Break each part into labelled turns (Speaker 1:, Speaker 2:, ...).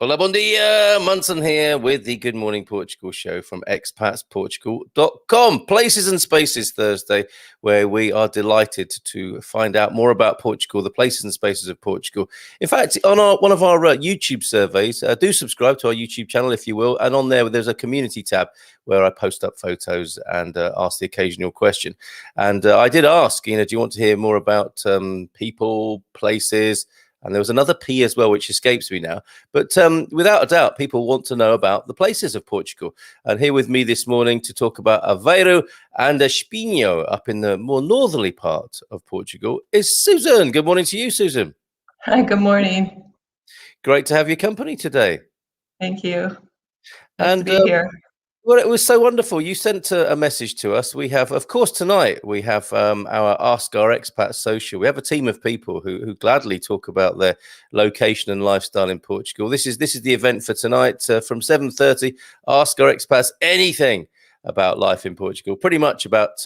Speaker 1: Hola, bom dia. Munson here with the Good Morning Portugal show from expatsportugal.com. Places and Spaces Thursday, where we are delighted to find out more about Portugal, the places and spaces of Portugal. In fact, on one of our YouTube surveys, do subscribe to our YouTube channel if you will. And on there, there's a community tab where I post up photos and ask the occasional question. And I did ask, do you want to hear more about people, places? And there was another P as well, which escapes me now. But without a doubt, people want to know about the places of Portugal. And here with me this morning to talk about Aveiro and Espinho up in the more northerly part of Portugal is Susan. Good morning to you, Susan.
Speaker 2: Hi, good morning.
Speaker 1: Great to have your company today.
Speaker 2: Thank you. Nice to be here.
Speaker 1: Well, it was so wonderful. You sent a message to us. We have, of course, tonight we have our Ask Our Expat social. We have a team of people who gladly talk about their location and lifestyle in Portugal. This is the event for tonight from 7:30. Ask Our Expats anything about life in Portugal, pretty much about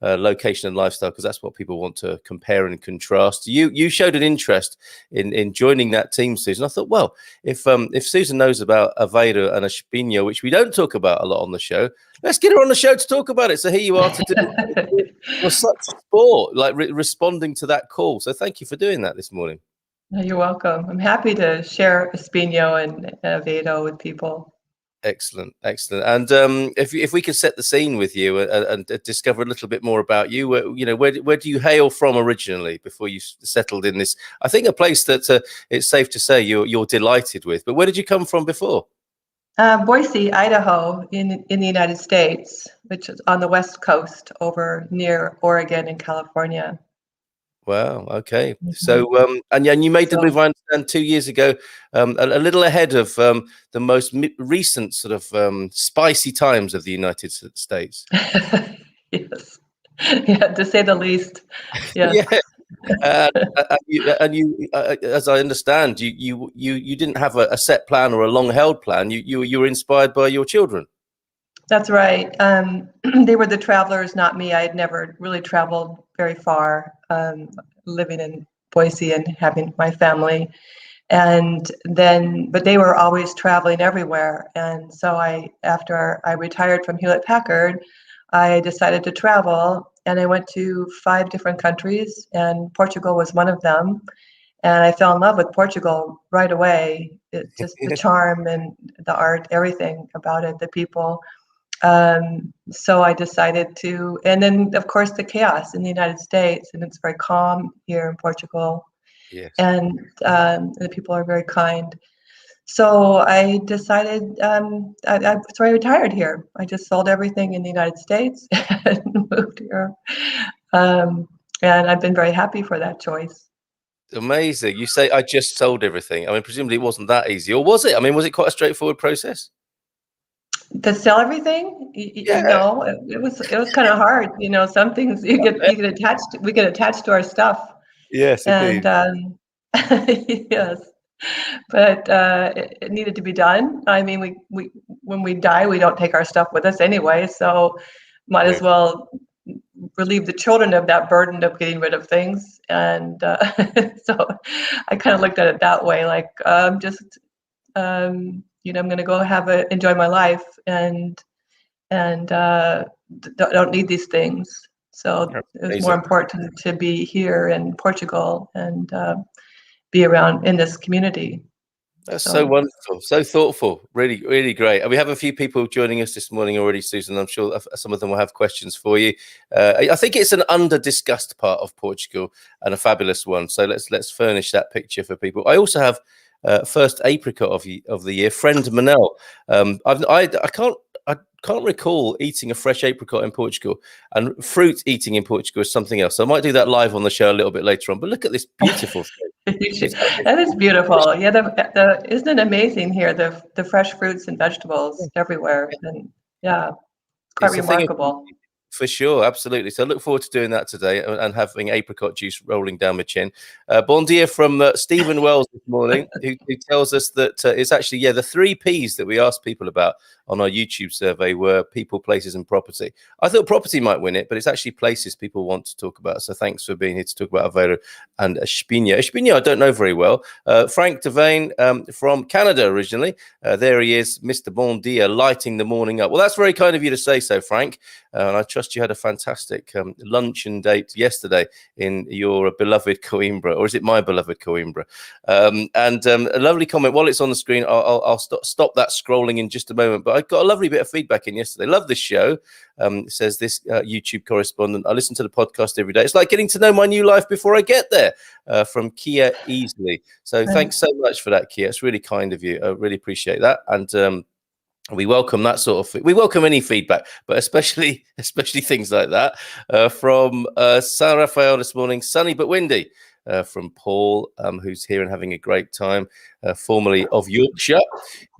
Speaker 1: location and lifestyle, because that's what people want to compare and contrast. You showed an interest in joining that team, Susan. I thought, well, if Susan knows about Aveiro and Espinho, which we don't talk about a lot on the show, let's get her on the show to talk about it. So here you are to do it. You're such a sport, like responding to that call. So thank you for doing that this morning.
Speaker 2: You're welcome. I'm happy to share Espinho and Aveiro with people.
Speaker 1: Excellent. And if we could set the scene with you and discover a little bit more about you, where do you hail from originally before you settled in this? I think a place that it's safe to say you're delighted with. But where did you come from before?
Speaker 2: Boise, Idaho, in the United States, which is on the West Coast, over near Oregon and California.
Speaker 1: Wow. Okay. So, and you made the move, I understand, 2 years ago, a little ahead of the most recent sort of spicy times of the United States.
Speaker 2: Yes. Yeah, to say the least. Yes.
Speaker 1: Yeah. And you, as I understand, you didn't have a set plan or a long-held plan. You were inspired by your children.
Speaker 2: That's right. They were the travelers, not me. I had never really traveled very far, living in Boise and having my family. But they were always traveling everywhere. And so after I retired from Hewlett-Packard, I decided to travel, and I went to 5 different countries, and Portugal was one of them. And I fell in love with Portugal right away. It's just the charm and the art, everything about it, the people. So I decided to, and then of course the chaos in the United States, and it's very calm here in Portugal.
Speaker 1: Yes.
Speaker 2: And the people are very kind. So I decided, so I retired here. I just sold everything in the United States and moved here. And I've been very happy for that choice.
Speaker 1: Amazing. You say I just sold everything. I mean, presumably it wasn't that easy, or was it? I mean, was it quite a straightforward process?
Speaker 2: To sell everything?
Speaker 1: Yeah.
Speaker 2: No, it was kind of hard. Some things we get attached to our stuff.
Speaker 1: Yes, indeed.
Speaker 2: And yes, but it needed to be done. I mean, we when we die, we don't take our stuff with us anyway, so might as well relieve the children of that burden of getting rid of things. And so I kind of looked at it that way, like I'm going to go enjoy my life and don't need these things. So it was more important to be here in Portugal and be around in this community.
Speaker 1: That's so wonderful, so thoughtful, really, really great. And we have a few people joining us this morning already, Susan. I'm sure some of them will have questions for you. I think it's an under-discussed part of Portugal and a fabulous one. So let's furnish that picture for people. I also have first apricot of the year, friend Manel. I can't recall eating a fresh apricot in Portugal, and fruit eating in Portugal is something else. So I might do that live on the show a little bit later on. But look at this beautiful thing.
Speaker 2: That is beautiful. Yeah, isn't it amazing here? The fresh fruits and vegetables everywhere, and yeah, it's quite remarkable.
Speaker 1: For sure, absolutely. So I look forward to doing that today and having apricot juice rolling down my chin. Bon dia from Stephen Wells this morning, who tells us that it's actually, the 3 Ps that we ask people about on our YouTube survey were people, places, and property. I thought property might win it, but it's actually places people want to talk about. So thanks for being here to talk about Aveiro and Espinho. Espinho, I don't know very well. Frank Devane from Canada originally. There he is, Mr. Bon Dia, lighting the morning up. Well, that's very kind of you to say so, Frank. And I trust you had a fantastic luncheon date yesterday in your beloved Coimbra, or is it my beloved Coimbra? And a lovely comment while it's on the screen. I'll stop that scrolling in just a moment. But I got a lovely bit of feedback in yesterday. Love this show. Says this YouTube correspondent. I listen to the podcast every day. It's like getting to know my new life before I get there. From Kia Easley. So thanks so much for that, Kia. It's really kind of you. I really appreciate that. And we welcome that sort of. We welcome any feedback, but especially things like that. From San Rafael this morning, sunny but windy. From Paul, who's here and having a great time, formerly of Yorkshire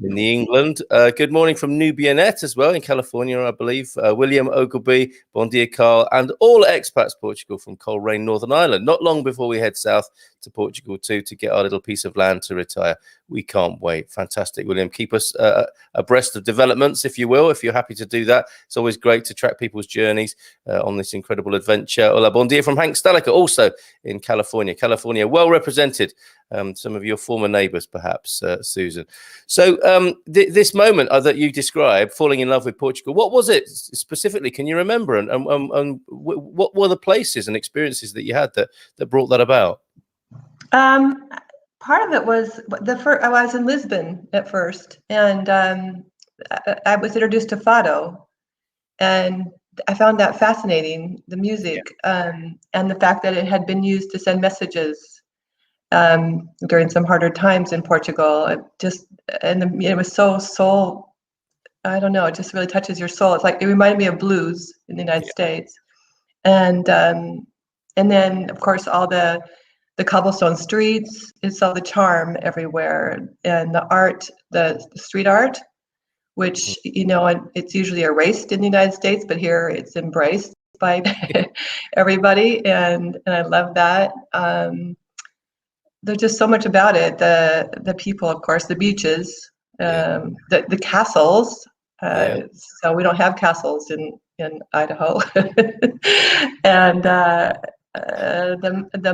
Speaker 1: in the England. Good morning from Nubianet as well in California, I believe. William Ogilby, Bon dia, Carl, and all Expats Portugal from Coleraine, Northern Ireland. Not long before we head south to Portugal too to get our little piece of land to retire. We can't wait. Fantastic, William. Keep us abreast of developments, if you will, if you're happy to do that. It's always great to track people's journeys on this incredible adventure. Hola, bon dia from Hank Stalica, also in California. California, well represented. Some of your former neighbours, perhaps, Susan. So this moment that you described, falling in love with Portugal, what was it specifically? Can you remember? And what were the places and experiences that you had that brought that about?
Speaker 2: Part of it was I was in Lisbon at first, and I was introduced to fado, and I found that fascinating, the music, and the fact that it had been used to send messages during some harder times in Portugal. It was so soul. I don't know. It just really touches your soul. It's like it reminded me of blues in the United States, and then of course all the cobblestone streets. It's all the charm everywhere, and the art, the street art, which it's usually erased in the United States, but here it's embraced by everybody, and I love that. There's just so much about it. The people, of course, the beaches, the castles. So we don't have castles in Idaho, and the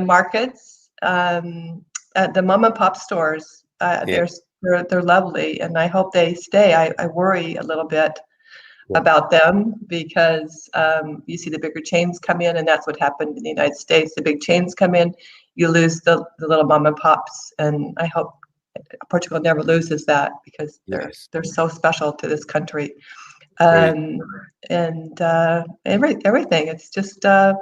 Speaker 2: markets, the mom and pop stores. They're lovely, and I hope they stay. I worry a little bit about them because you see the bigger chains come in, and that's what happened in the United States. The big chains come in, you lose the little mom and pops, and I hope Portugal never loses that because they're so special to this country. And everything. It's just. But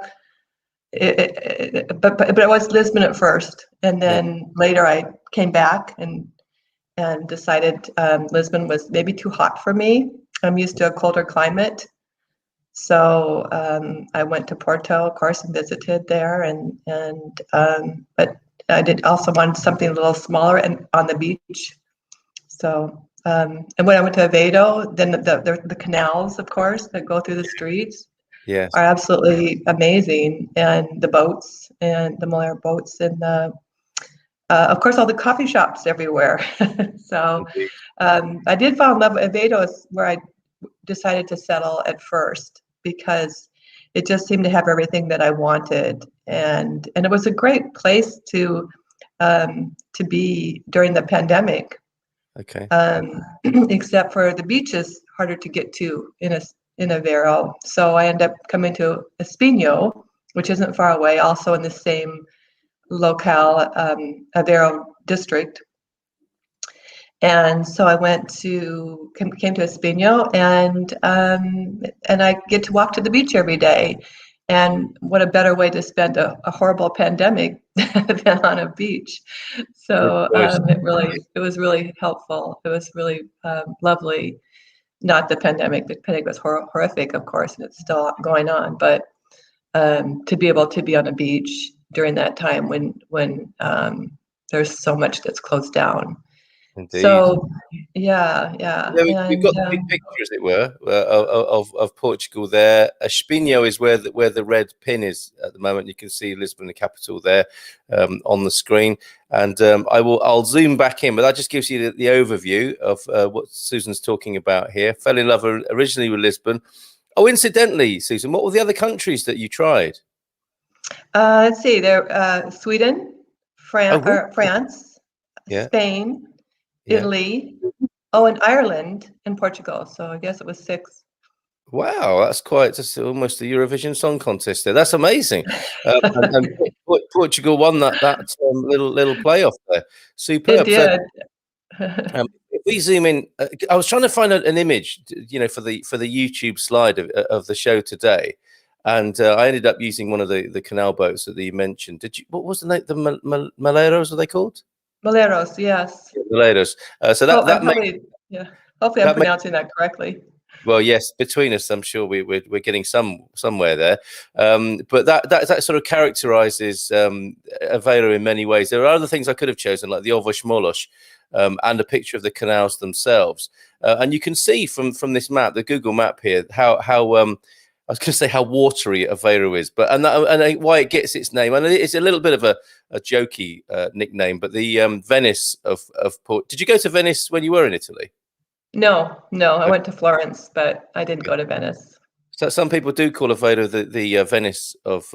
Speaker 2: it was Lisbon at first, and then later I came back and decided Lisbon was maybe too hot for me. I'm used to a colder climate, so I went to Porto, of course, and visited there, but I did also want something a little smaller and on the beach. So and when I went to Aveiro, then the canals, of course, that go through the streets.
Speaker 1: Yes.
Speaker 2: Are absolutely amazing, and the boats and the Malaire boats, and of course all the coffee shops everywhere. So I did fall in love with Aveiro, where I decided to settle at first because it just seemed to have everything that I wanted, and it was a great place to be during the pandemic.
Speaker 1: Okay.
Speaker 2: Except for the beaches, harder to get to in Aveiro. So I ended up coming to Espinho, which isn't far away, also in the same locale, Aveiro district. And so I came to Espinho, and I get to walk to the beach every day. And what a better way to spend a horrible pandemic than on a beach. So it was really helpful. It was really lovely. Not the pandemic. The pandemic was horrific, of course, and it's still going on. But to be able to be on a beach during that time when there's so much that's closed down,
Speaker 1: Indeed.
Speaker 2: So yeah, yeah,
Speaker 1: Yeah, we've
Speaker 2: and
Speaker 1: got the big picture, as it were, of Portugal there. Espinho is where the red pin is at the moment. You can see Lisbon, the capital, there on the screen. And I'll zoom back in, but that just gives you the overview of what Susan's talking about here. Fell in love originally with Lisbon. Oh, incidentally, Susan, what were the other countries that you tried?
Speaker 2: let's see, there, Sweden,
Speaker 1: Oh, really?
Speaker 2: France,
Speaker 1: Yeah,
Speaker 2: Spain,
Speaker 1: yeah.
Speaker 2: Italy, oh, and Ireland and Portugal. So I guess it was 6.
Speaker 1: Wow, that's quite just almost a Eurovision Song Contest there. That's amazing. And Portugal won that little playoff there.
Speaker 2: It
Speaker 1: Superb. So
Speaker 2: did.
Speaker 1: if we zoom in, I was trying to find an image, for the YouTube slide of the show today, and I ended up using one of the canal boats that you mentioned. Did you? What was the name? The Maleros, are they called?
Speaker 2: Maleros, yes.
Speaker 1: Maleros. So
Speaker 2: Oh,
Speaker 1: that
Speaker 2: I'm
Speaker 1: that makes
Speaker 2: probably, yeah. Hopefully, I'm
Speaker 1: that makes
Speaker 2: pronouncing that correctly.
Speaker 1: Well, yes, between us, I'm sure we're getting somewhere there. But that sort of characterizes Aveiro in many ways. There are other things I could have chosen, like the Ovos Molos, and a picture of the canals themselves. And you can see from this map, the Google map here, how I was going to say how watery Aveiro is, but and why it gets its name. And it's a little bit of a jokey nickname, but the Venice of Port. Did you go to Venice when you were in Italy?
Speaker 2: No, no, I went to Florence, but I didn't go to Venice.
Speaker 1: So some people do call Aveiro the Venice of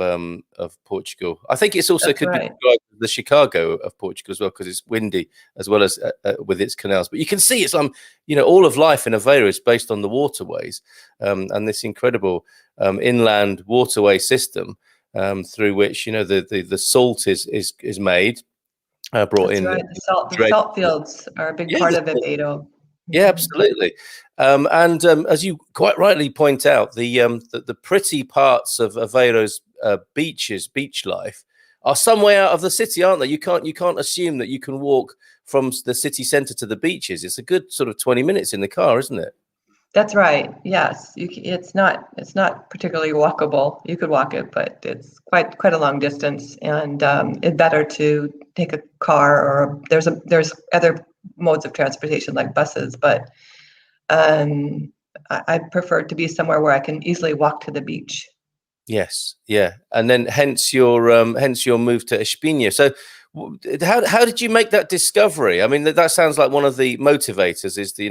Speaker 1: Portugal. I think it's also
Speaker 2: That's
Speaker 1: could be
Speaker 2: right.
Speaker 1: described as the Chicago of Portugal as well, because it's windy as well as with its canals. But you can see it's all of life in Aveiro is based on the waterways and this incredible inland waterway system through which the salt is made, brought
Speaker 2: That's
Speaker 1: in
Speaker 2: right. The
Speaker 1: dredged.
Speaker 2: salt fields are a big
Speaker 1: Yeah,
Speaker 2: part of Aveiro.
Speaker 1: yeah,
Speaker 2: Mhm.
Speaker 1: absolutely. And as you quite rightly point out, the pretty parts of Aveiro's beach life are some way out of the city, aren't they? You can't assume that you can walk from the city centre to the beaches. It's a good sort of 20 minutes in the car, isn't it?
Speaker 2: That's right. Yes, it's not particularly walkable. You could walk it, but it's quite a long distance, and it's better to take a car, or there's other modes of transportation like buses, but I prefer to be somewhere where I can easily walk to the beach.
Speaker 1: Yes, yeah, and then hence your move to Espinho. So, how did you make that discovery? I mean, that sounds like one of the motivators is the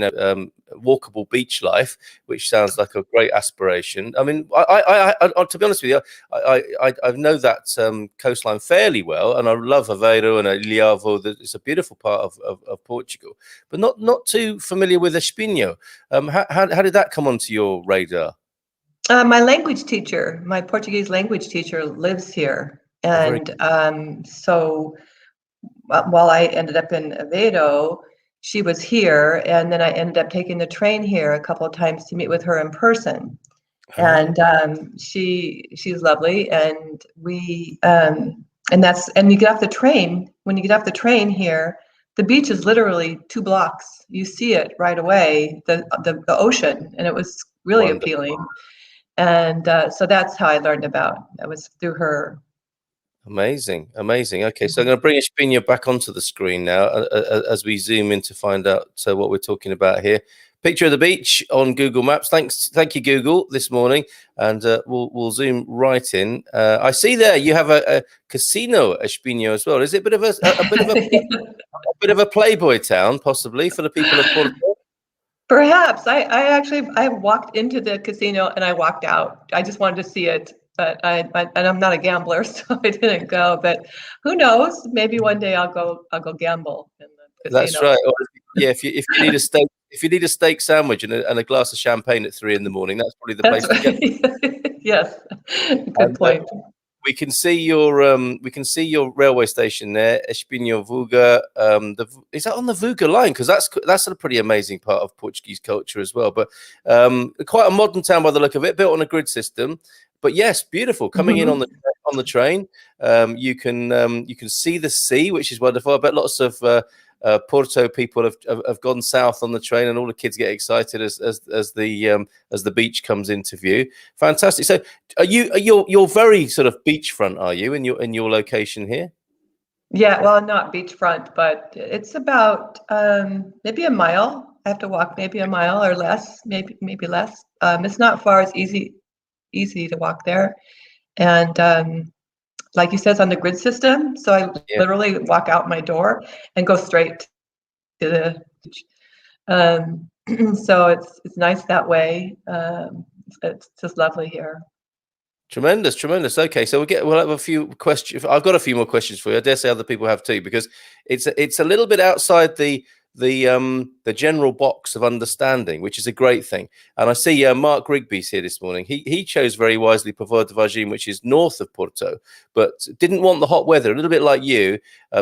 Speaker 1: walkable beach life, which sounds like a great aspiration. I mean, I to be honest with you, I know that coastline fairly well, and I love Aveiro and Ilhavo. It's a beautiful part of Portugal, but not too familiar with Espinho. How did that come onto your radar?
Speaker 2: My Portuguese language teacher lives here,
Speaker 1: Oh, very.
Speaker 2: and so while I ended up in Aveiro, she was here, and then I ended up taking the train here a couple of times to meet with her in person.
Speaker 1: Oh,
Speaker 2: And she's lovely, and and you get off the train. When you get off the train here, the beach is literally 2 blocks. You see it right away, the ocean, and it was really
Speaker 1: wonderful.
Speaker 2: appealing. And so that's how I learned about. That was through her.
Speaker 1: Amazing, amazing. Okay, so I'm going to bring Espinho back onto the screen now as we zoom in to find out what we're talking about here. Picture of the beach on Google Maps. Thank you, Google, this morning, and we'll zoom right in. I see there you have a casino, Espinho, as well. Is it a bit of a bit of a playboy town, possibly for the people of Porto?
Speaker 2: Perhaps I actually I walked into the casino and I walked out. I just wanted to see it, but and I'm not a gambler, so I didn't go. But who knows? Maybe one day I'll go gamble in the
Speaker 1: That's
Speaker 2: casino.
Speaker 1: right. Or yeah, if you need a steak sandwich and a glass of champagne at 3 in the morning, that's probably the
Speaker 2: That's
Speaker 1: place to go.
Speaker 2: right. Yes, good
Speaker 1: And
Speaker 2: point.
Speaker 1: we can see your railway station there, Espinho Vuga. Is that on the Vuga line? Because that's a pretty amazing part of Portuguese culture as well. But quite a modern town by the look of it, built on a grid system. But yes, beautiful. Coming in on
Speaker 2: Mhm.
Speaker 1: the train, you can see the sea, which is wonderful. I bet lots of Porto people have gone south on the train, and all the kids get excited as the beach comes into view. Fantastic. So, you're very sort of beachfront, are you, in your location here?
Speaker 2: Yeah, well, not beachfront, but it's about maybe a mile. I have to walk maybe a mile or less, maybe less. It's not far. It's easy to walk there, and like you said, it's on the grid system. So I
Speaker 1: Yeah.
Speaker 2: literally walk out my door and go straight to the beach. Um, so it's nice that way. It's just lovely here.
Speaker 1: Tremendous, tremendous. Okay, so we'll have a few questions. I've got a few more questions for you. I dare say other people have too, because it's a little bit outside the general box of understanding, which is a great thing. And I see Mark Rigby's here this morning. He chose very wisely Povoa de Varzim, which is north of Porto, but didn't want the hot weather. A little bit like you,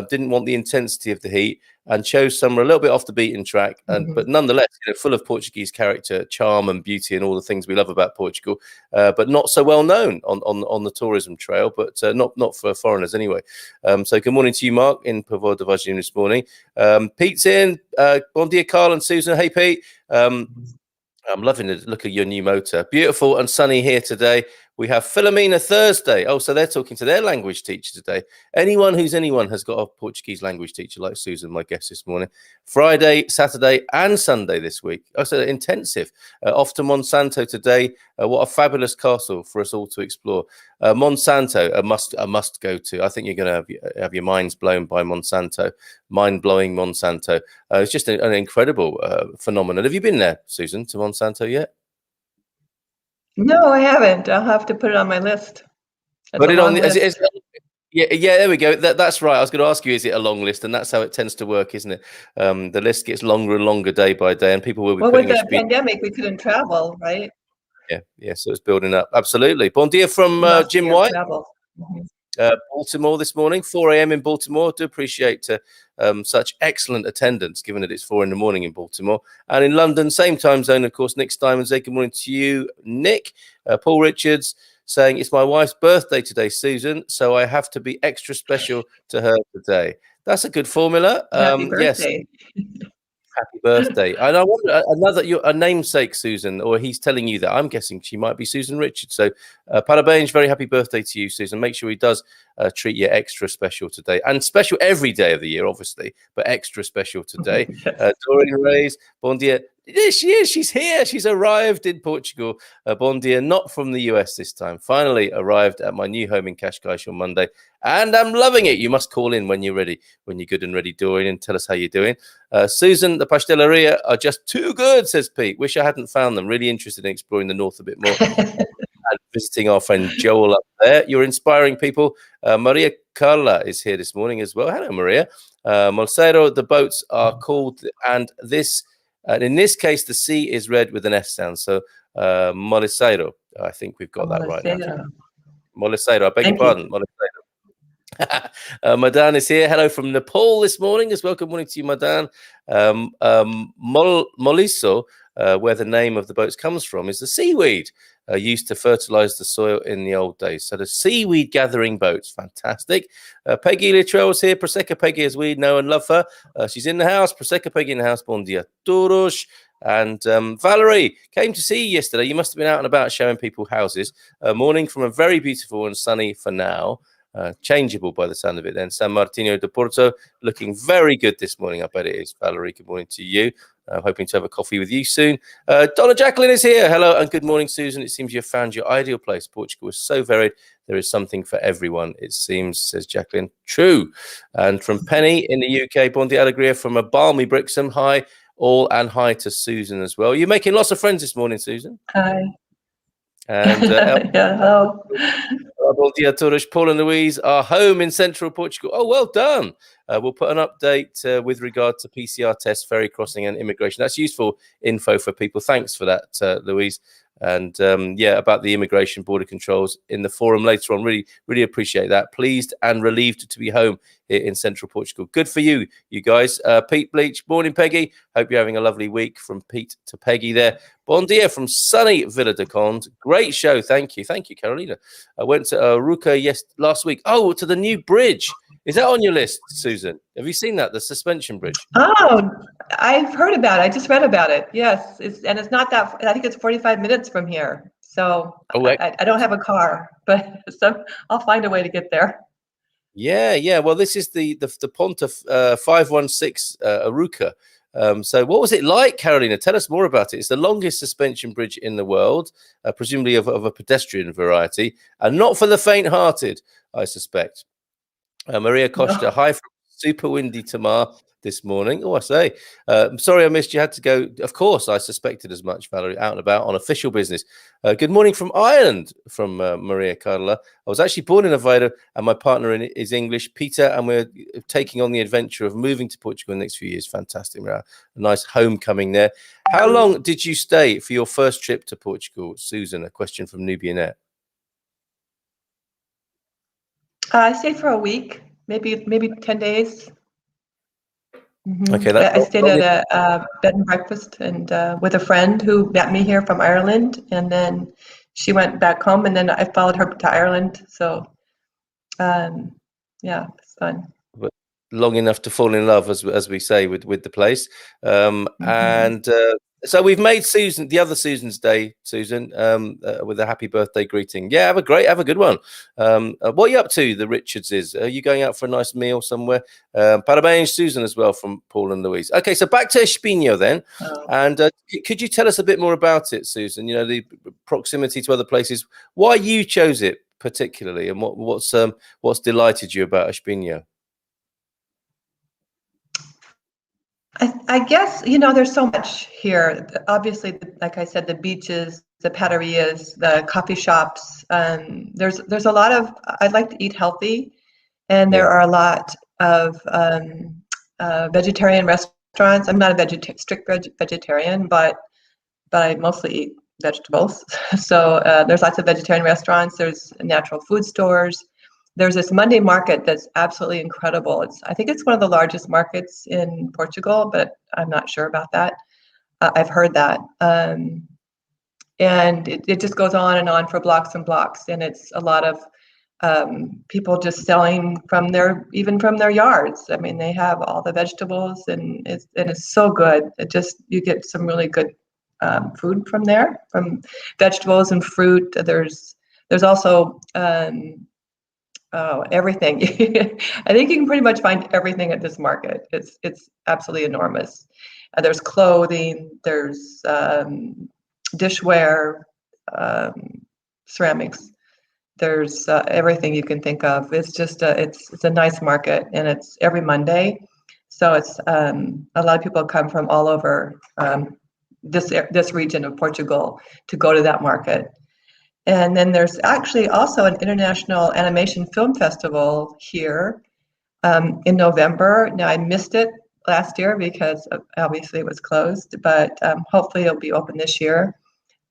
Speaker 1: didn't want the intensity of the heat, and chose somewhere a little bit off the beaten track, but nonetheless, full of Portuguese character, charm, and beauty, and all the things we love about Portugal, but not so well known on the tourism trail, but not for foreigners anyway. So good morning to you, Mark, in Povoa de Varzim this morning. Pete's in. Bon dia, Carl and Susan. Hey, Pete. I'm loving the look of your new motor. Beautiful and sunny here today. We have Philomena Thursday. Oh, so they're talking to their language teacher today. Anyone has got a Portuguese language teacher like Susan, my guest this morning. Friday, Saturday, and Sunday this week. Oh, so intensive. Off to Monsanto today. What a fabulous castle for us all to explore. Monsanto, a must go to. I think you're going to have your minds blown by Monsanto. Mind-blowing Monsanto. It's just an incredible phenomenon. Have you been there, Susan, to Monsanto yet?
Speaker 2: No, I haven't. I'll have to put it on my list.
Speaker 1: Put it on the. Yeah, there we go. That's right. I was going to ask you, is it a long list? And that's how it tends to work, isn't it? The list gets longer and longer day by day, and people will be
Speaker 2: with
Speaker 1: putting
Speaker 2: the pandemic, we couldn't travel, right?
Speaker 1: Yeah. So it's building up. Absolutely. Bon dia from Jim White. Baltimore this morning, 4 a.m. in Baltimore. Do appreciate such excellent attendance, given that it's 4 in the morning in Baltimore. And in London, same time zone, of course. Nick Steinman, say good morning to you, Nick. Paul Richards saying it's my wife's birthday today, Susan, so I have to be extra special to her today. That's a good formula.
Speaker 2: Happy birthday.
Speaker 1: Yes. Happy birthday. And I wonder, a namesake, Susan, or he's telling you that. I'm guessing she might be Susan Richards. So parabéns, very happy birthday to you, Susan. Make sure he does treat you extra special today. And special every day of the year, obviously, but extra special today. Doreen Reyes, bon dia. There she is. She's here. She's arrived in Portugal. Bon dia, not from the US this time. Finally arrived at my new home in Cascais on Monday. And I'm loving it. You must call in when you're ready, when you're good and ready, Doreen, and tell us how you're doing. Susan, the pasteleria are just too good, says Pete. Wish I hadn't found them. Really interested in exploring the north a bit more. And visiting our friend Joel up there. You're inspiring people. Maria Carla is here this morning as well. Hello, Maria. Molcero, the boats are called, and in this case, the C is read with an S sound. So Molcero, I think we've got that right now. Molcero, I beg your pardon. Molcero. Madan is here. Hello from Nepal this morning as well. Good morning to you, Madan. Moliso, where the name of the boats comes from, is the seaweed used to fertilize the soil in the old days. So the seaweed gathering boats, fantastic. Peggy Littrell's here. Prosecco Peggy, as we know and love her. She's in the house. Prosecco Peggy in the house. Bon dia todos. And Valerie came to see you yesterday. You must have been out and about showing people houses. Morning from a very beautiful and sunny for now. Changeable by the sound of it then. San Martino de Porto looking very good this morning. I bet it is. Valerie, good morning to you. Hoping to have a coffee with you soon. Donna Jacqueline is here. Hello and good morning, Susan. It seems you've found your ideal place. Portugal is so varied. There is something for everyone, it seems, says Jacqueline. True. And from Penny in the UK, Bon dia Alegria from a balmy Brixham. Hi all, and hi to Susan as well. You're making lots of friends this morning, Susan.
Speaker 2: Hi.
Speaker 1: And
Speaker 2: hello.
Speaker 1: Bon dia todos. Paul and Louise are home in central Portugal. Oh, well done. We'll put an update with regard to PCR tests, ferry crossing and immigration. That's useful info for people. Thanks for that, Louise. And about the immigration border controls in the forum later on. Really, really appreciate that. Pleased and relieved to be home here in central Portugal. Good for you, you guys. Pete Bleach, morning, Peggy. Hope you're having a lovely week. From Pete to Peggy there. Bon dia from sunny Villa de Conde. Great show. Thank you. Thank you, Carolina. I went to Aruca last week. Oh, to the new bridge. Is that on your list, Susan? Have you seen that, the suspension bridge?
Speaker 2: Oh, I've heard about it. I just read about it. Yes, it's not that. I think it's 45 minutes from here. So I don't have a car, but I'll find a way to get there.
Speaker 1: Yeah. Well, this is the Ponta 516 Aruca. So what was it like, Carolina? Tell us more about it. It's the longest suspension bridge in the world, presumably of a pedestrian variety, and not for the faint-hearted, I suspect. Maria Costa,
Speaker 2: No.
Speaker 1: hi from super windy Tamar this morning. Oh, I say, I'm sorry I missed you. Had to go. Of course, I suspected as much, Valerie, out and about on official business. Good morning from Ireland, from Maria Carla. I was actually born in Aveiro, and my partner is English, Peter, and we're taking on the adventure of moving to Portugal in the next few years. Fantastic. A nice homecoming there. How long did you stay for your first trip to Portugal, Susan? A question from Nubianette.
Speaker 2: I stayed for a week, maybe 10 days.
Speaker 1: Okay,
Speaker 2: I stayed at a bed and breakfast and with a friend who met me here from Ireland, and then she went back home, and then I followed her to Ireland. So, yeah, it's fun.
Speaker 1: But long enough to fall in love, as we say, with the place. And so we've made Susan, the other Susan's day, Susan, with a happy birthday greeting. Yeah, have a good one. What are you up to, the Richardses? Are you going out for a nice meal somewhere? Parabéns, Susan, as well, from Paul and Louise. Okay, so back to Espinho then. And could you tell us a bit more about it, Susan? You know, the proximity to other places, why you chose it particularly, and what's delighted you about Espinho?
Speaker 2: I guess, there's so much here. Obviously, like I said, the beaches, the padarias, the coffee shops. There's a lot of, I'd like to eat healthy, and there are a lot of vegetarian restaurants. I'm not a strict vegetarian, but I mostly eat vegetables. So there's lots of vegetarian restaurants. There's natural food stores. There's this Monday market that's absolutely incredible. I think it's one of the largest markets in Portugal, but I'm not sure about that. I've heard that. And it just goes on and on for blocks and blocks. And it's a lot of people just selling even from their yards. I mean, they have all the vegetables, and it's so good. You get some really good food from there, from vegetables and fruit. There's also everything. I think you can pretty much find everything at this market. It's absolutely enormous. There's clothing, there's dishware, ceramics. There's everything you can think of. It's just it's a nice market, and it's every Monday. So it's a lot of people come from all over this region of Portugal to go to that market. And then there's actually also an international animation film festival here in November. Now, I missed it last year because obviously it was closed, but hopefully it'll be open this year.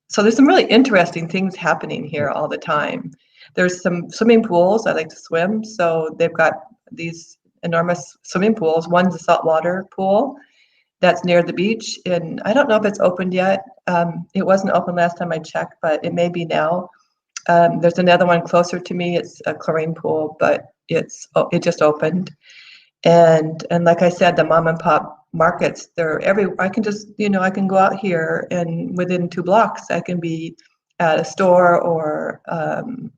Speaker 2: So there's some really interesting things happening here all the time. There's some swimming pools. I like to swim, so they've got these enormous swimming pools. One's a saltwater pool that's near the beach, and I don't know if it's opened yet. It wasn't open last time I checked, but it may be now. There's another one closer to me. It's a chlorine pool, but it just opened. And like I said, the mom and pop markets, I can just, I can go out here, and within 2 blocks, I can be at a store or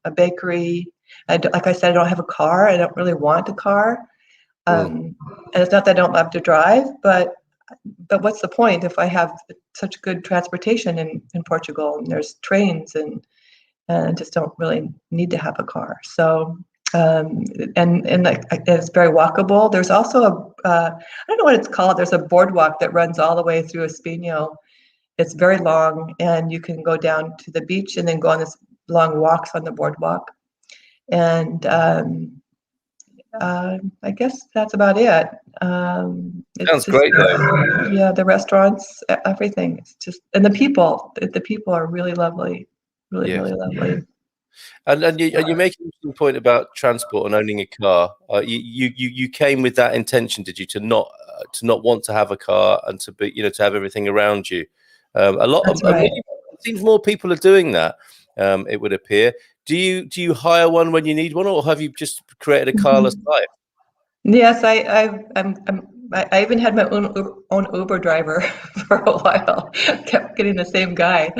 Speaker 2: a bakery. Like I said, I don't have a car. I don't really want a car. And it's not that I don't love to drive, but what's the point if I have such good transportation in Portugal, and there's trains, and I just don't really need to have a car. So, and like, it's very walkable. There's also I don't know what it's called. There's a boardwalk that runs all the way through Espinho. It's very long, and you can go down to the beach and then go on this long walks on the boardwalk. And I guess that's about it.
Speaker 1: Sounds great, though.
Speaker 2: Yeah, the restaurants, everything. It's just, and the people are really lovely, really lovely.
Speaker 1: And you're making a point about transport and owning a car. You came with that intention, did you, to not want to have a car and to be, to have everything around you?
Speaker 2: That's right.
Speaker 1: It seems more people are doing that. It would appear. Do you hire one when you need one, or have you just created a carless life?
Speaker 2: Yes, I even had my own Uber driver for a while. Kept getting the same guy.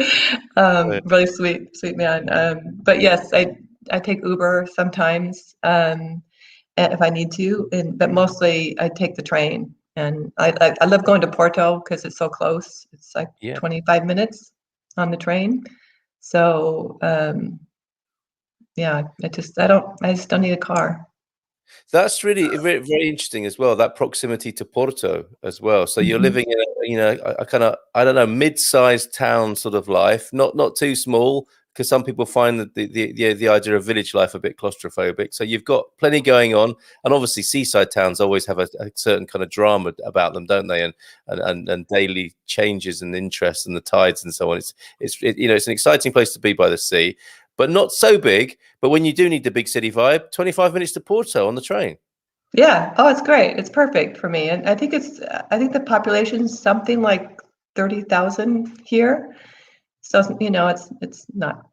Speaker 2: Really sweet man. But yes, I take Uber sometimes. if I need to, but mostly I take the train. And I love going to Porto because it's so close. It's like
Speaker 1: Yeah.
Speaker 2: 25 minutes on the train. So yeah, I just don't need a car.
Speaker 1: That's really very interesting as well. That proximity to Porto as well. So you're
Speaker 2: Mhm.
Speaker 1: living in a kind of, I don't know, mid-sized town sort of life, not too small, because some people find that the idea of village life a bit claustrophobic. So you've got plenty going on, and obviously seaside towns always have a certain kind of drama about them, don't they? And daily changes and interests and the tides and so on. It's an exciting place to be by the sea, but not so big. But when you do need the big city vibe, 25 minutes to Porto on the train.
Speaker 2: Yeah. Oh, it's great. It's perfect for me. And I think the population's something like 30,000 here. So, it's not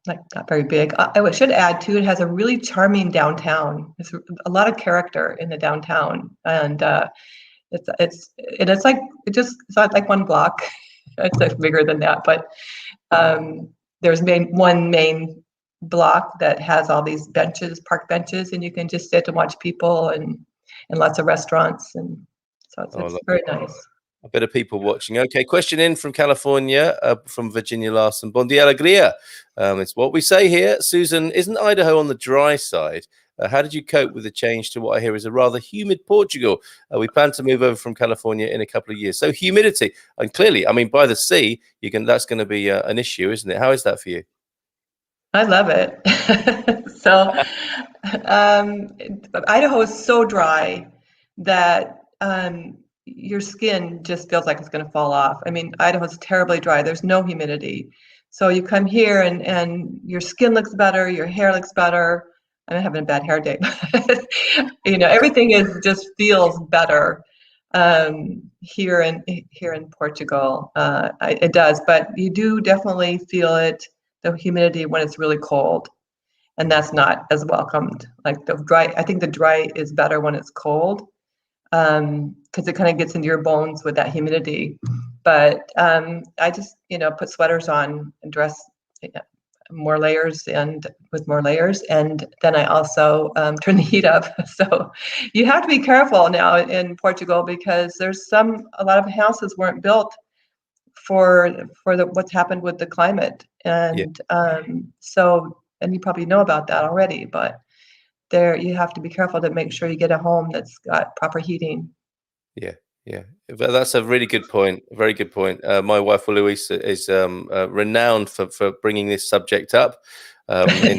Speaker 2: very big. I should add too, it has a really charming downtown. There's a lot of character in the downtown, and it's like it's not like one block. It's like bigger than that, but um, there's one main block that has all these benches, park benches, and you can just sit and watch people and lots of restaurants, and so
Speaker 1: Oh,
Speaker 2: it's very nice.
Speaker 1: a bit of people watching. Okay, question in from California, from Virginia Larson. Bon dia, alegría. It's what we say here. Susan, isn't Idaho on the dry side? How did you cope with the change to what I hear is a rather humid Portugal? We plan to move over from California in a couple of years. So humidity, and clearly, I mean, by the sea, that's going to be an issue, isn't it? How is that for you?
Speaker 2: I love it. So, um, Idaho is so dry that your skin just feels like it's going to fall off. I mean, Idaho is terribly dry. There's no humidity. So you come here and your skin looks better, your hair looks better. I'm having a bad hair day. Everything just feels better here in Portugal. It does, but you do definitely feel the humidity when it's really cold, and that's not as welcomed. Like the dry, I think the dry is better when it's cold, because it kind of gets into your bones with that humidity. But I just put sweaters on and dress more layers and with more layers, and then I also turn the heat up. So you have to be careful now in Portugal because a lot of houses weren't built for what's happened with the climate,
Speaker 1: Yeah.
Speaker 2: and and you probably know about that already, but there you have to be careful to make sure you get a home that's got proper heating.
Speaker 1: Yeah, yeah. But that's a really good point. A very good point. My wife, Louise, is renowned for bringing this subject up in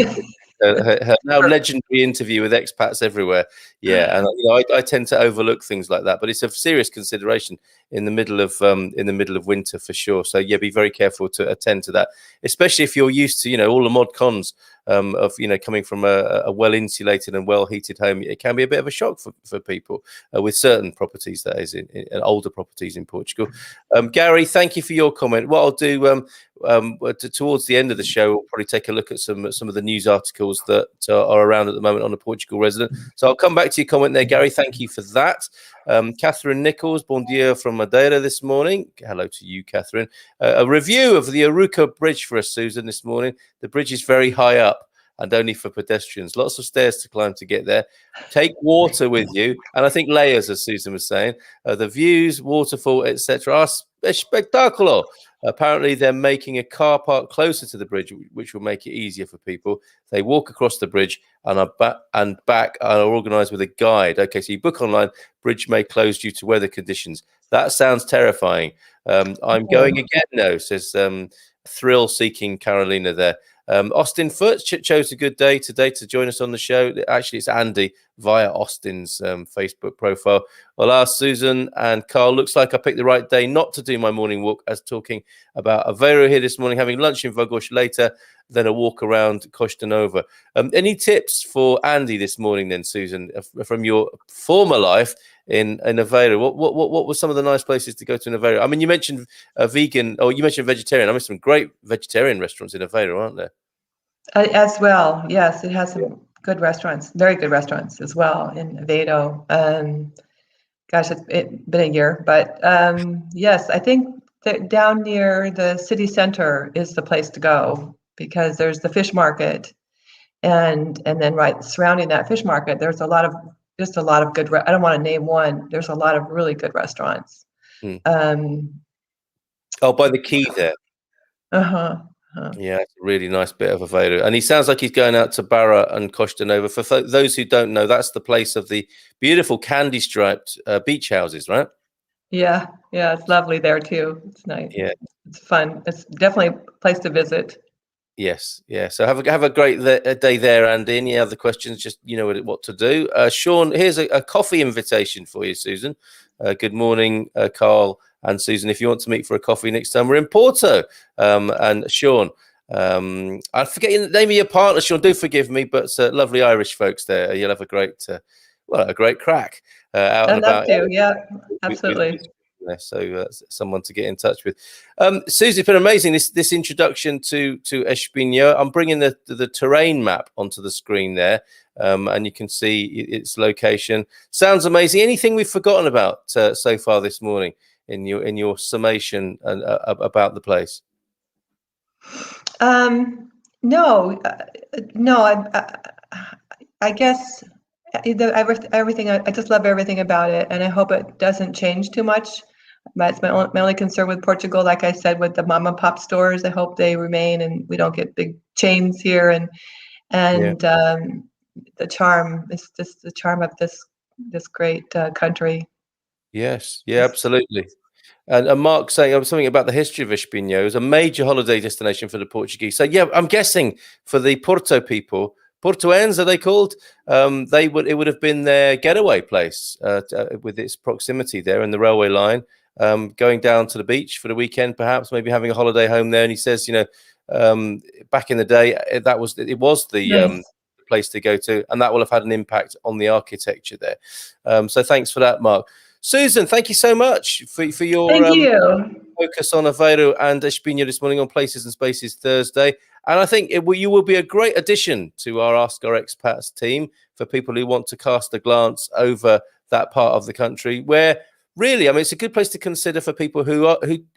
Speaker 1: her now legendary interview with expats everywhere. Yeah, and I tend to overlook things like that, but it's a serious consideration in the middle of winter for sure. So yeah, be very careful to attend to that, especially if you're used to all the mod cons of coming from a well insulated and well heated home. It can be a bit of a shock for people with certain properties, that is in older properties in Portugal. Gary, thank you for your comment. What I'll do towards the end of the show, we'll probably take a look at some of the news articles that are around at the moment on the Portugal resident. So I'll come back to your comment there, Gary. Thank you for that. Catherine Nichols, bon dia from Madeira this morning. Hello to you, Catherine. A review of the Aruca Bridge for us, Susan, this morning. The bridge is very high up and only for pedestrians. Lots of stairs to climb to get there. Take water with you, and I think layers, as Susan was saying. The views, waterfall, etc. are spectacular. Apparently, they're making a car park closer to the bridge, which will make it easier for people. They walk across the bridge and back are organised with a guide. Okay, so you book online. Bridge may close due to weather conditions. That sounds terrifying. I'm going again now, says thrill-seeking Carolina there. Austin Foote chose a good day today to join us on the show. Actually, it's Andy via Austin's Facebook profile. Well, ask Susan and Carl. Looks like I picked the right day not to do my morning walk, as talking about Aveiro here this morning, having lunch in Vagos later, then a walk around Costa Nova. Any tips for Andy this morning then, Susan, from your former life in Aveiro? What were some of the nice places to go to in Aveiro? I mean, you mentioned vegan, or you mentioned vegetarian. I mean, some great vegetarian restaurants in Aveiro, aren't there?
Speaker 2: As well, yes, it has some good restaurants, very good restaurants as well in Aveiro. Gosh, it's been a year, but yes, I think that down near the city center is the place to go because there's the fish market, and then right surrounding that fish market, there's a lot of just a lot of good. I don't want to name one. There's a lot of really good restaurants.
Speaker 1: Hmm.
Speaker 2: Um,
Speaker 1: Oh, by the quay there.
Speaker 2: uh-huh, uh-huh.
Speaker 1: Yeah, it's a really nice bit of Aveiro. And he sounds like he's going out to Barra and Costa Nova. For those who don't know, that's the place of the beautiful candy-striped beach houses, right?
Speaker 2: Yeah, yeah, it's lovely there too. It's nice.
Speaker 1: Yeah.
Speaker 2: It's fun. It's definitely a place to visit.
Speaker 1: Yes, yeah. So have a great day there, Andy. Any other questions? Just you know what to do. Sean, here's a coffee invitation for you, Susan. Good morning, Carl and Susan. If you want to meet for a coffee next time, we're in Porto. And Sean, I forget the name of your partner, Sean. Do forgive me, but lovely Irish folks there. You'll have a great, a great crack out and
Speaker 2: I'd love
Speaker 1: about.
Speaker 2: to. Yeah,
Speaker 1: with
Speaker 2: absolutely.
Speaker 1: there, so someone to get in touch with. Susie, it's been amazing this introduction to Espinho. I'm bringing the terrain map onto the screen there, and you can see its location. Sounds amazing. Anything we've forgotten about so far this morning in your summation about the place?
Speaker 2: No, no. I guess everything. I just love everything about it, and I hope it doesn't change too much. That's my only concern with Portugal. Like I said, with the mom and pop stores, I hope they remain, and we don't get big chains here. And the charm is just the charm of this great country.
Speaker 1: Yes, yeah, absolutely. And Mark saying something about the history of Espinho. It was a major holiday destination for the Portuguese. So yeah, I'm guessing for the Porto people, Portuenses are they called? It would have been their getaway place with its proximity there and the railway line. Going down to the beach for the weekend, perhaps maybe having a holiday home there. And he says, back in the day, it was the
Speaker 2: Nice.
Speaker 1: place to go to, and that will have had an impact on the architecture there. So thanks for that, Mark. Susan, thank you so much for your
Speaker 2: Thank you.
Speaker 1: focus on Aveiro and Espinho this morning on Places and Spaces Thursday. And I think you will be a great addition to our Ask Our Expats team for people who want to cast a glance over that part of the country where really, I mean, it's a good place to consider for people who